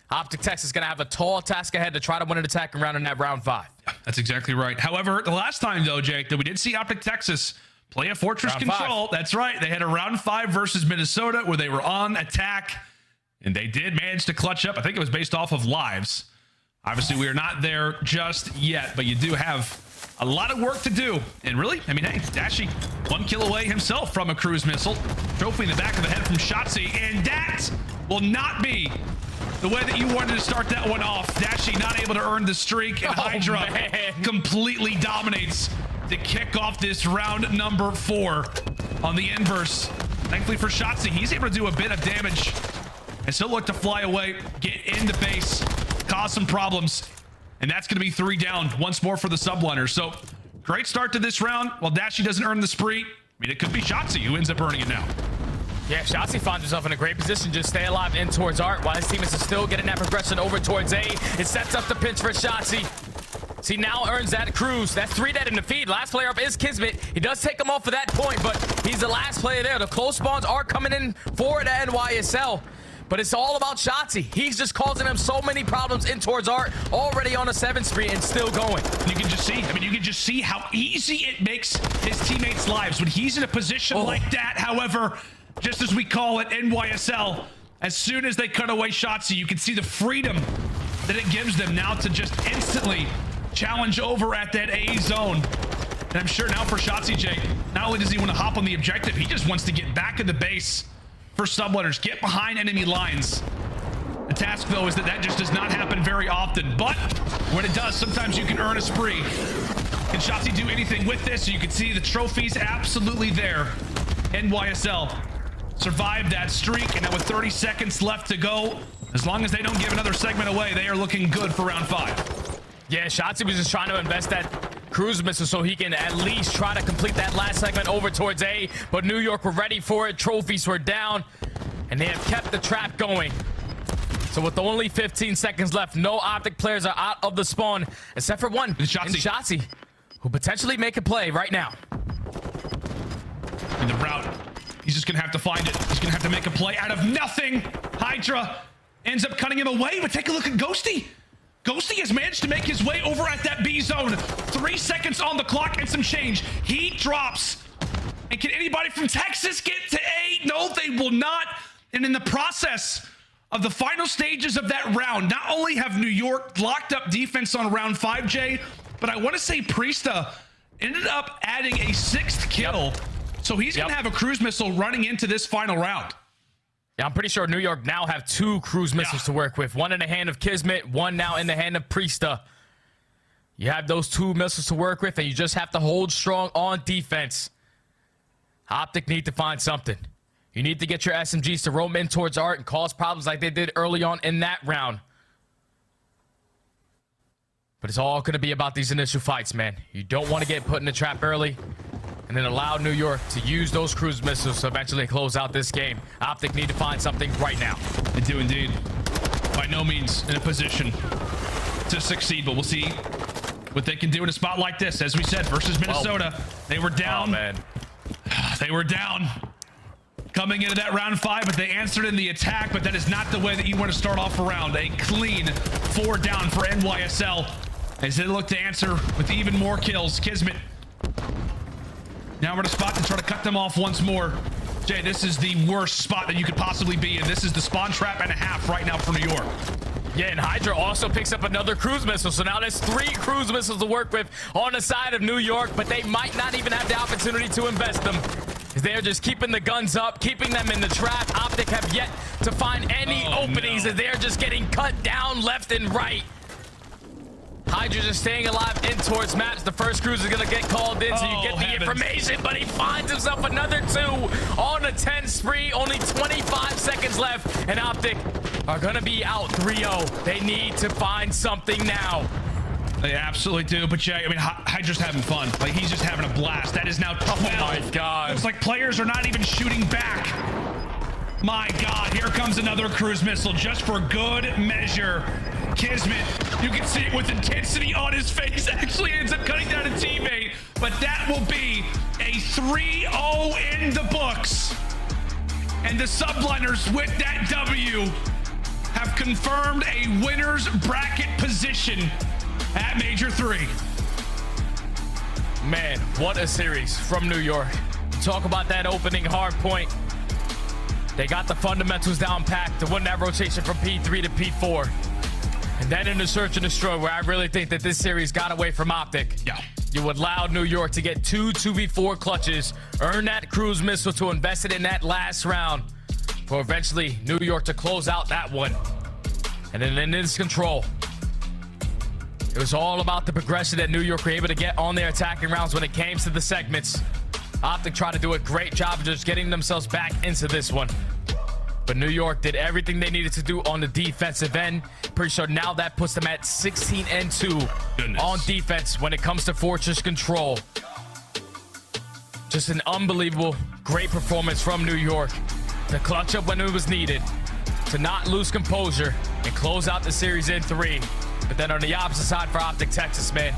OpTic Texas is going to have a tall task ahead to try to win an attacking round in that round 5. Yeah, that's exactly right. However, the last time, though, Jake, that we did see OpTic Texas play a fortress round control. 5. That's right. They had a round 5 versus Minnesota where they were on attack. And they did manage to clutch up. I think it was based off of lives. Obviously, we are not there just yet, but you do have a lot of work to do. And really, I mean, hey, Dashy, 1 kill away himself from a cruise missile. Trophy in the back of the head from Shotzzy. And that will not be the way that you wanted to start that one off. Dashy not able to earn the streak, and HyDra completely dominates to kick off this round number 4 on the inverse. Thankfully for Shotzzy, he's able to do a bit of damage and still look to fly away, get into base, cause some problems. And that's going to be 3 down once more for the Subliners. So great start to this round. While Dashy doesn't earn the spree, I mean, it could be Shotzzy who ends up earning it now. Yeah, Shotzzy finds himself in a great position. Just stay alive in towards Art while his team is still getting that progression over towards A. It sets up the pinch for Shotzzy. See, now earns that cruise. That's 3 dead in the feed. Last player up is KiSMET. He does take him off for that point, but he's the last player there. The close spawns are coming in for the NYSL. But it's all about Shotzzy. He's just causing them so many problems in towards Art, already on a 7 spree and still going. You can just see, I mean, you can just see how easy it makes his teammates' lives when he's in a position like that. However, just as we call it, NYSL, as soon as they cut away Shotzzy, you can see the freedom that it gives them now to just instantly challenge over at that A zone. And I'm sure now for Shotzzy, Jake, not only does he want to hop on the objective, he just wants to get back in the base for Subliners, get behind enemy lines. The task, though, is that just does not happen very often. But when it does, sometimes you can earn a spree. Can Shotzzy do anything with this? So you can see the trophies absolutely there. NYSL survived that streak, and now with 30 seconds left to go, as long as they don't give another segment away, they are looking good for round 5. Yeah, Shotzzy was just trying to invest that cruise missile so he can at least try to complete that last segment over towards A, but New York were ready for it. Trophies were down, and they have kept the trap going. So with only 15 seconds left, no OpTic players are out of the spawn, except for one, Shotzzy, who potentially make a play right now. In the route, he's just gonna have to find it. He's gonna have to make a play out of nothing. HyDra ends up cutting him away, but take a look at Ghosty. Ghosty has managed to make his way over at that B zone. 3 seconds on the clock and some change. He drops. And can anybody from Texas get to A? No, they will not. And in the process of the final stages of that round, not only have New York locked up defense on round 5J, but I want to say Priestahh ended up adding a 6th kill. So he's going to have a cruise missile running into this final round. Yeah, I'm pretty sure New York now have 2 cruise missiles to work with. One in the hand of KiSMET, one now in the hand of Priestahh. You have those 2 missiles to work with, and you just have to hold strong on defense. OpTic need to find something. You need to get your SMGs to roam in towards Art and cause problems like they did early on in that round. But it's all going to be about these initial fights, man. You don't want to get put in the trap early and then allow New York to use those cruise missiles to eventually close out this game. OpTic need to find something right now. They do indeed. By no means in a position to succeed, but we'll see what they can do in a spot like this. As we said, versus Minnesota, they were down. Oh, man. They were down coming into that round 5, but they answered in the attack. But that is not the way that you want to start off a round. A clean 4 down for NYSL as they look to answer with even more kills. KiSMET now we're in a spot to try to cut them off once more. Jay, this is the worst spot that you could possibly be in. This is the spawn trap and a half right now for New York. Yeah, and HyDra also picks up another cruise missile. So now there's 3 cruise missiles to work with on the side of New York, but they might not even have the opportunity to invest them. They're just keeping the guns up, keeping them in the trap. OpTic have yet to find any openings as they're just getting cut down left and right. HyDra just staying alive in towards maps. The first cruise is going to get called in, so you get the information, but he finds himself another 2 on a 10 spree. Only 25 seconds left, and OpTic are going to be out 3-0. They need to find something now. They absolutely do, but Jay, I mean, HyDra's having fun. Like, he's just having a blast. That is now 12. Oh my God. It's like players are not even shooting back. My God, here comes another cruise missile just for good measure. KiSMET, you can see it with intensity on his face, actually ends up cutting down a teammate, but that will be a 3-0 in the books. And the Subliners with that W have confirmed a winner's bracket position at Major 3. Man, what a series from New York. Talk about that opening hard point. They got the fundamentals down packed to win that rotation from P3 to P4. And then in the search and destroy, where I really think that this series got away from OpTic. Yeah. You allowed New York to get 2v4 clutches, earn that cruise missile to invest it in that last round, for eventually New York to close out that one. And then in this control, it was all about the progression that New York were able to get on their attacking rounds when it came to the segments. OpTic tried to do a great job of just getting themselves back into this one. But New York did everything they needed to do on the defensive end. Pretty sure now that puts them at 16-2 on defense when it comes to Fortress control. Just an unbelievable, great performance from New York to clutch up when it was needed, to not lose composure and close out the series in 3. But then on the opposite side for OpTic Texas, man,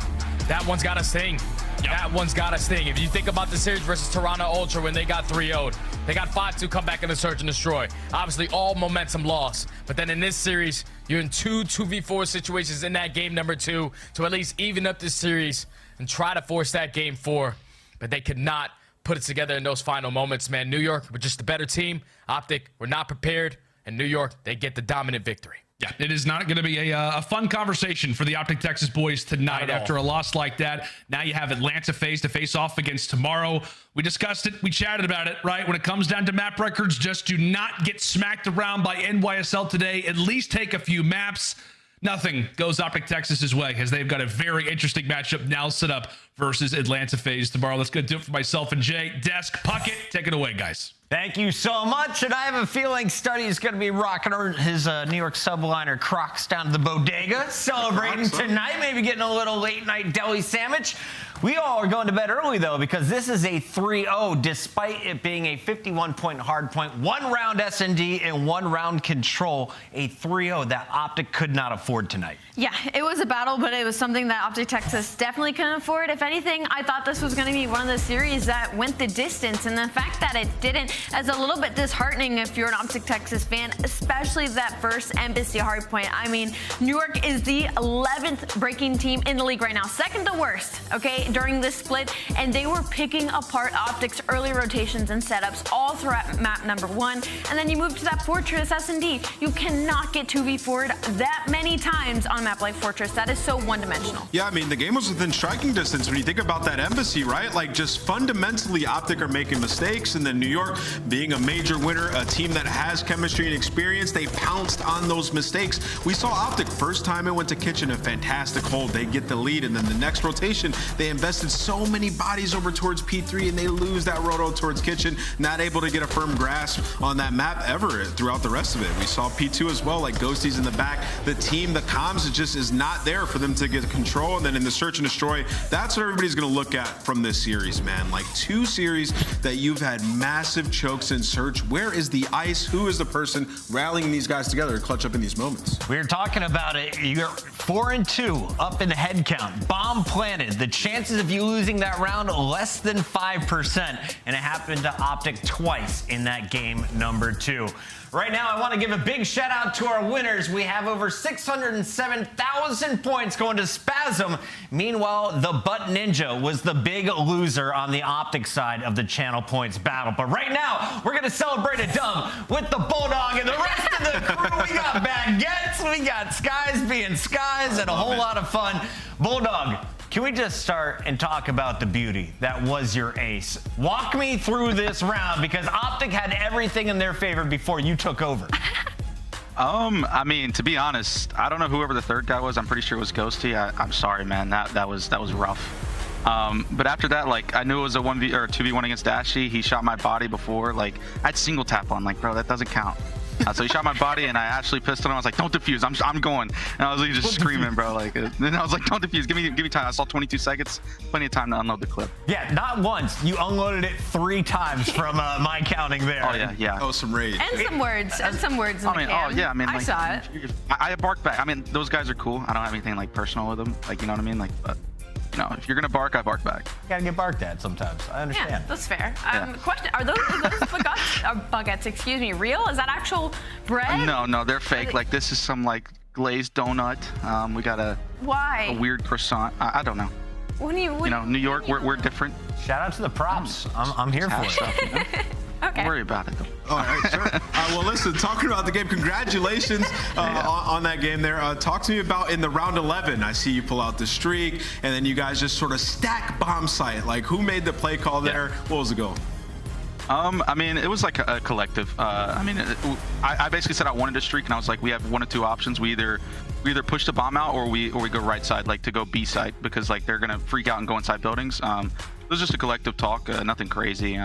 that one's got to sting. That one's got to sting. If you think about the series versus Toronto Ultra when they got 3-0'd, they got 5-2 come back in the search and destroy. Obviously, all momentum lost. But then in this series, you're in 2v4 situations in that game number 2 to at least even up this series and try to force that game 4. But they could not put it together in those final moments, man. New York were just a better team. OpTic were not prepared. And New York, they get the dominant victory. Yeah, it is not going to be a fun conversation for the OpTic Texas boys tonight after a loss like that. Now you have Atlanta FaZe to face off against tomorrow. We discussed it. We chatted about it, right? When it comes down to map records, just do not get smacked around by NYSL today. At least take a few maps. Nothing goes OpTic Texas's way as they've got a very interesting matchup now set up versus Atlanta FaZe tomorrow. Let's go do it for myself and Jay. Desk, Puckett, take it away, guys. Thank you so much, and I have a feeling Study is going to be rocking his New York Subliner Crocs down to the bodega, celebrating tonight, maybe getting a little late-night deli sandwich. We all are going to bed early, though, because this is a 3-0, despite it being a 51-point hardpoint, 1 round S&D, and 1 round control, a 3-0 that OpTic could not afford tonight. Yeah, it was a battle, but it was something that OpTic Texas definitely couldn't afford. If anything, I thought this was going to be one of the series that went the distance, and the fact that it didn't is a little bit disheartening if you're an OpTic Texas fan, especially that first Embassy hardpoint. I mean, New York is the 11th breaking team in the league right now, second to worst, okay, during this split, and they were picking apart OpTic's early rotations and setups all throughout map number 1, and then you move to that Fortress S&D. You cannot get 2v4'd that many times on a map like Fortress. That is so one-dimensional. Yeah, I mean, the game was within striking distance when you think about that Embassy, right? Like, just fundamentally, OpTic are making mistakes, and then New York, being a major winner, a team that has chemistry and experience, they pounced on those mistakes. We saw OpTic first time it went to Kitchen, a fantastic hold. They get the lead, and then the next rotation, they invested so many bodies over towards P3, and they lose that roto towards Kitchen, not able to get a firm grasp on that map ever throughout the rest of it. We saw P2 as well, like Ghosty's in the back. The team, the comms, just is not there for them to get control, and then in the search and destroy, that's what everybody's going to look at from this series, man. Like, 2 series that you've had massive chokes in search. Where is the ice? Who is the person rallying these guys together to clutch up in these moments? We were talking about it. You're 4-2 up in the head count. Bomb planted. The chances of you losing that round, less than 5%. And it happened to OpTic twice in that game number 2. Right now, I want to give a big shout out to our winners. We have over 607,000 points going to Spasm. Meanwhile, the Butt Ninja was the big loser on the OpTic side of the channel points battle. But right now, we're going to celebrate a dub with the Bulldog and the rest of the crew. We got Baguettes, we got Skyz being Skyz, and a whole lot of fun. Bulldog, can we just start and talk about the beauty that was your ace? Walk me through this round, because OpTic had everything in their favor before you took over. I mean, to be honest, I don't know whoever the third guy was. I'm pretty sure it was Ghosty. I'm sorry, man. That was rough. But after that, like, I knew it was a 1v or 2v1 against Dashy. He shot my body before. Like, I had single tap on. Like, bro, that doesn't count. So he shot my body, and I actually pistoled him. I was like, "Don't defuse, I'm going." And I was like, just screaming, bro. Like, then I was like, "Don't defuse, give me time." I saw 22 seconds, plenty of time to unload the clip. Yeah, not once. You unloaded it 3 times from my counting there. Oh yeah. Oh, some rage. And some words. And some words in the cam. Oh yeah. I mean, I like, saw it. I barked back. I mean, those guys are cool. I don't have anything like personal with them. Like, you know what I mean? Like, but, you know, if you're gonna bark, I bark back. You gotta get barked at sometimes. I understand. Yeah, that's fair. Yeah. Question: Are those baguettes? Excuse me, real? Is that actual bread? No, they're fake. Like, this is some like glazed donut. We got a weird croissant. I don't know. When you know, New York, we're different. Shout out to the props. I'm here for it. Stuff, you know? Okay. Don't worry about it. All right, sure. Well, listen, talking about the game, congratulations on that game there. Talk to me about in the round 11. I see you pull out the streak, and then you guys just sort of stack bomb site. Like, who made the play call there? What was the goal? I mean, it was like a collective. I basically said I wanted a streak, and I was like, we have one of two options. We either push the bomb out, or we go right side, like to go B side, because like they're gonna freak out and go inside buildings. It was just a collective talk, nothing crazy.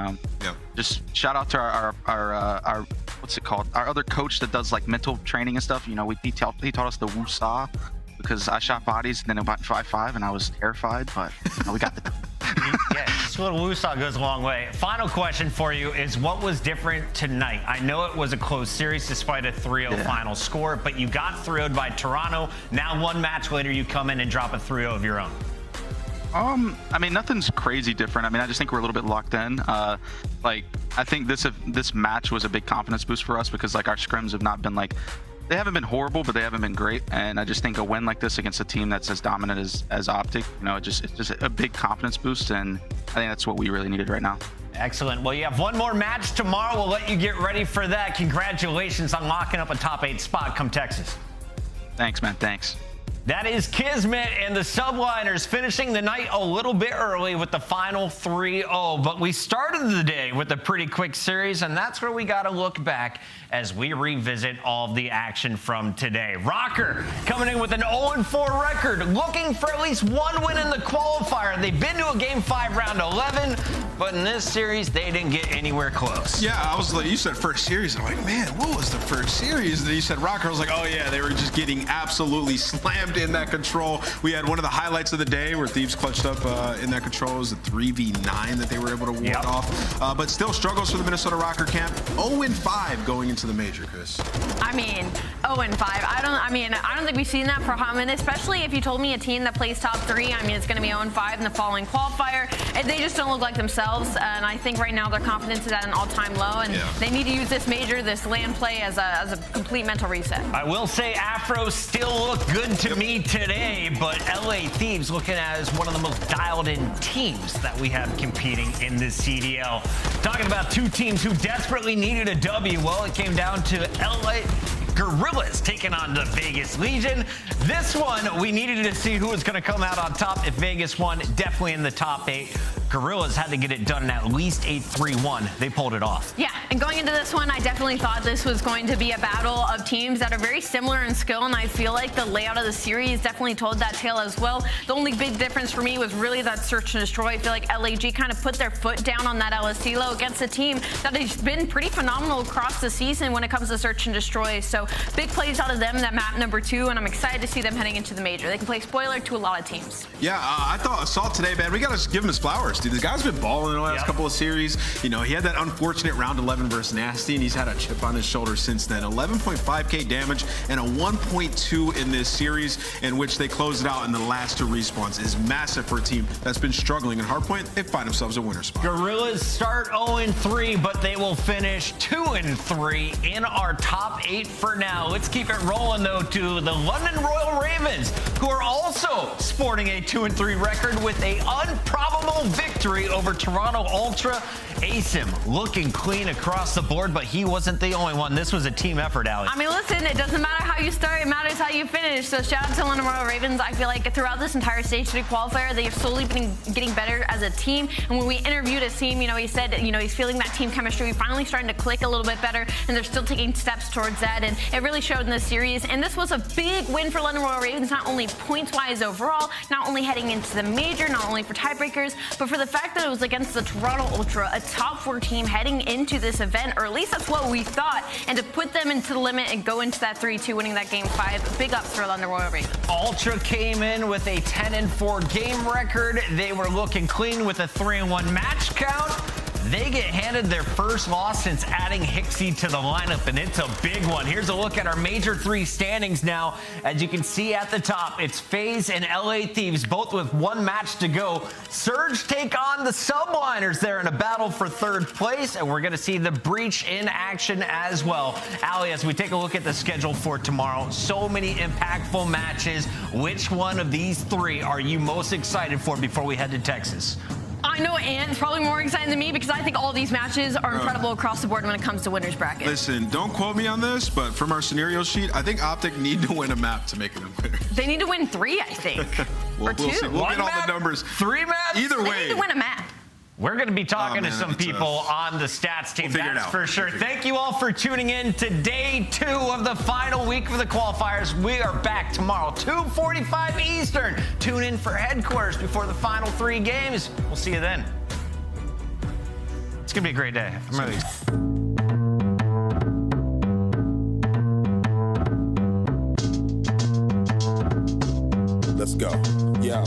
Just shout out to our what's it called? Our other coach that does like mental training and stuff. You know, he taught us the Woosah, because I shot bodies and then about 5-5, and I was terrified, but you know, we got the. Yeah, just a little woosah goes a long way. Final question for you is, what was different tonight? I know it was a close series despite a 3-0 final score, but you got 3-0'd by Toronto. Now one match later, you come in and drop a 3-0 of your own. I mean, nothing's crazy different. I mean, I just think we're a little bit locked in. Like, I think this match was a big confidence boost for us, because like our scrims have not been like, they haven't been horrible, but they haven't been great. And I just think a win like this against a team that's as dominant as OpTic, you know, it's just a big confidence boost, and I think that's what we really needed right now. Excellent. Well, you have one more match tomorrow. We'll let you get ready for that. Congratulations on locking up a top 8 spot come Texas. Thanks, man. Thanks. That is KiSMET and the Subliners finishing the night a little bit early with the final 3-0. But we started the day with a pretty quick series, and that's where we got to look back as we revisit all of the action from today. Røkkr coming in with an 0-4 record, looking for at least one win in the qualifier. They've been to a Game 5 round 11, but in this series, they didn't get anywhere close. Yeah, I was like, you said first series. I'm like, man, what was the first series? And then you said Røkkr. I was like, oh yeah, they were just getting absolutely slammed in that control. We had one of the highlights of the day where Thieves clutched up in that control. It was a 3v9 that they were able to ward off. But still struggles for the Minnesota Røkkr camp. 0-5 going into the major, Chris. I mean, 0-5. I don't think we've seen that for him, and especially if you told me a team that plays top 3, I mean, it's going to be 0-5 in the following qualifier. And they just don't look like themselves, and I think right now their confidence is at an all-time low, and they need to use this major, this land play as a complete mental reset. I will say Afro still look good to me today, but LA Thieves looking as one of the most dialed-in teams that we have competing in this CDL. Talking about two teams who desperately needed a W, well, it came down to LA Guerrillas taking on the Vegas Legion. This one, we needed to see who was going to come out on top. If Vegas won, definitely in the top 8. Guerrillas had to get it done in at least 8-3-1. They pulled it off. Yeah, and going into this one, I definitely thought this was going to be a battle of teams that are very similar in skill, and I feel like the layout of the series definitely told that tale as well. The only big difference for me was really that search and destroy. I feel like LAG kind of put their foot down on that LSC low against a team that has been pretty phenomenal across the season when it comes to search and destroy. So big plays out of them, that map number 2, and I'm excited to see them heading into the major. They can play spoiler to a lot of teams. Yeah, I thought Assault today, man, we got to give him his flowers, dude. The guy's been balling in the last couple of series. You know, he had that unfortunate round 11 versus Nastie, and he's had a chip on his shoulder since then. 11.5k damage and a 1.2 in this series, in which they closed it out in the last 2 respawns, is massive for a team that's been struggling. In Hardpoint, they find themselves a winner spot. Guerrillas start 0-3, but they will finish 2-3 in our top 8 for now. Let's keep it rolling, though, to the London Royal Ravens, who are also sporting a 2-3 record with a improbable victory over Toronto Ultra. Asim looking clean across the board, but he wasn't the only one. This was a team effort, Alex. I mean, listen, it doesn't matter how you start, it matters how you finish. So shout out to London Royal Ravens. I feel like throughout this entire stage 3 qualifier, they've slowly been getting better as a team. And when we interviewed Asim, you know, he said, you know, he's feeling that team chemistry finally starting to click a little bit better, and they're still taking steps towards that. And it really showed in this series. And this was a big win for London Royal Ravens, not only points-wise overall, not only heading into the major, not only for tiebreakers, but for the fact that it was against the Toronto Ultra, a top 4 team heading into this event, or at least that's what we thought. And to put them into the limit and go into that 3-2, winning that Game 5, big ups for London Royal Ravens. Ultra came in with a 10-4 game record. They were looking clean with a 3-1 match count. They get handed their first loss since adding Hixie to the lineup, and it's a big one. Here's a look at our Major 3 standings now. As you can see at the top, it's FaZe and LA Thieves, both with 1 match to go. Surge take on the Subliners there in a battle for 3rd place, and we're going to see the Breach in action as well. Ali, as we take a look at the schedule for tomorrow, so many impactful matches. Which one of these 3 are you most excited for before we head to Texas? I know Ant's probably more excited than me because I think all these matches are incredible across the board when it comes to winners bracket. Listen, don't quote me on this, but from our scenario sheet, I think OpTic need to win a map to make it a winner. They need to win 3, I think. Or 2. We'll see. We'll get all the numbers. 3 maps? Either way. They need to win a map. We're going to be talking to some people on the stats team, that's for sure. Thank you all for tuning in to day 2 of the final week of the qualifiers. We are back tomorrow, 2:45 Eastern. Tune in for headquarters before the final 3 games. We'll see you then. It's going to be a great day. I'm really Let's go. Yeah.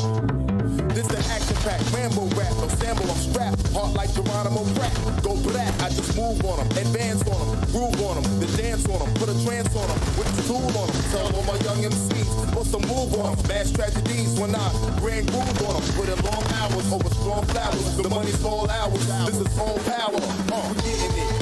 This an action-packed Rambo rap. No sample, I'm strapped. Heart like Geronimo crack. Go black, I just move on them. Advance on them. Groove on them. Then dance on them. Put a trance on them. With the tool on them. Tell all my young MCs. Put some move on them. Mass tragedies when I grand groove on them. Put in long hours over strong flowers. The money's all ours. This is all power. Getting it.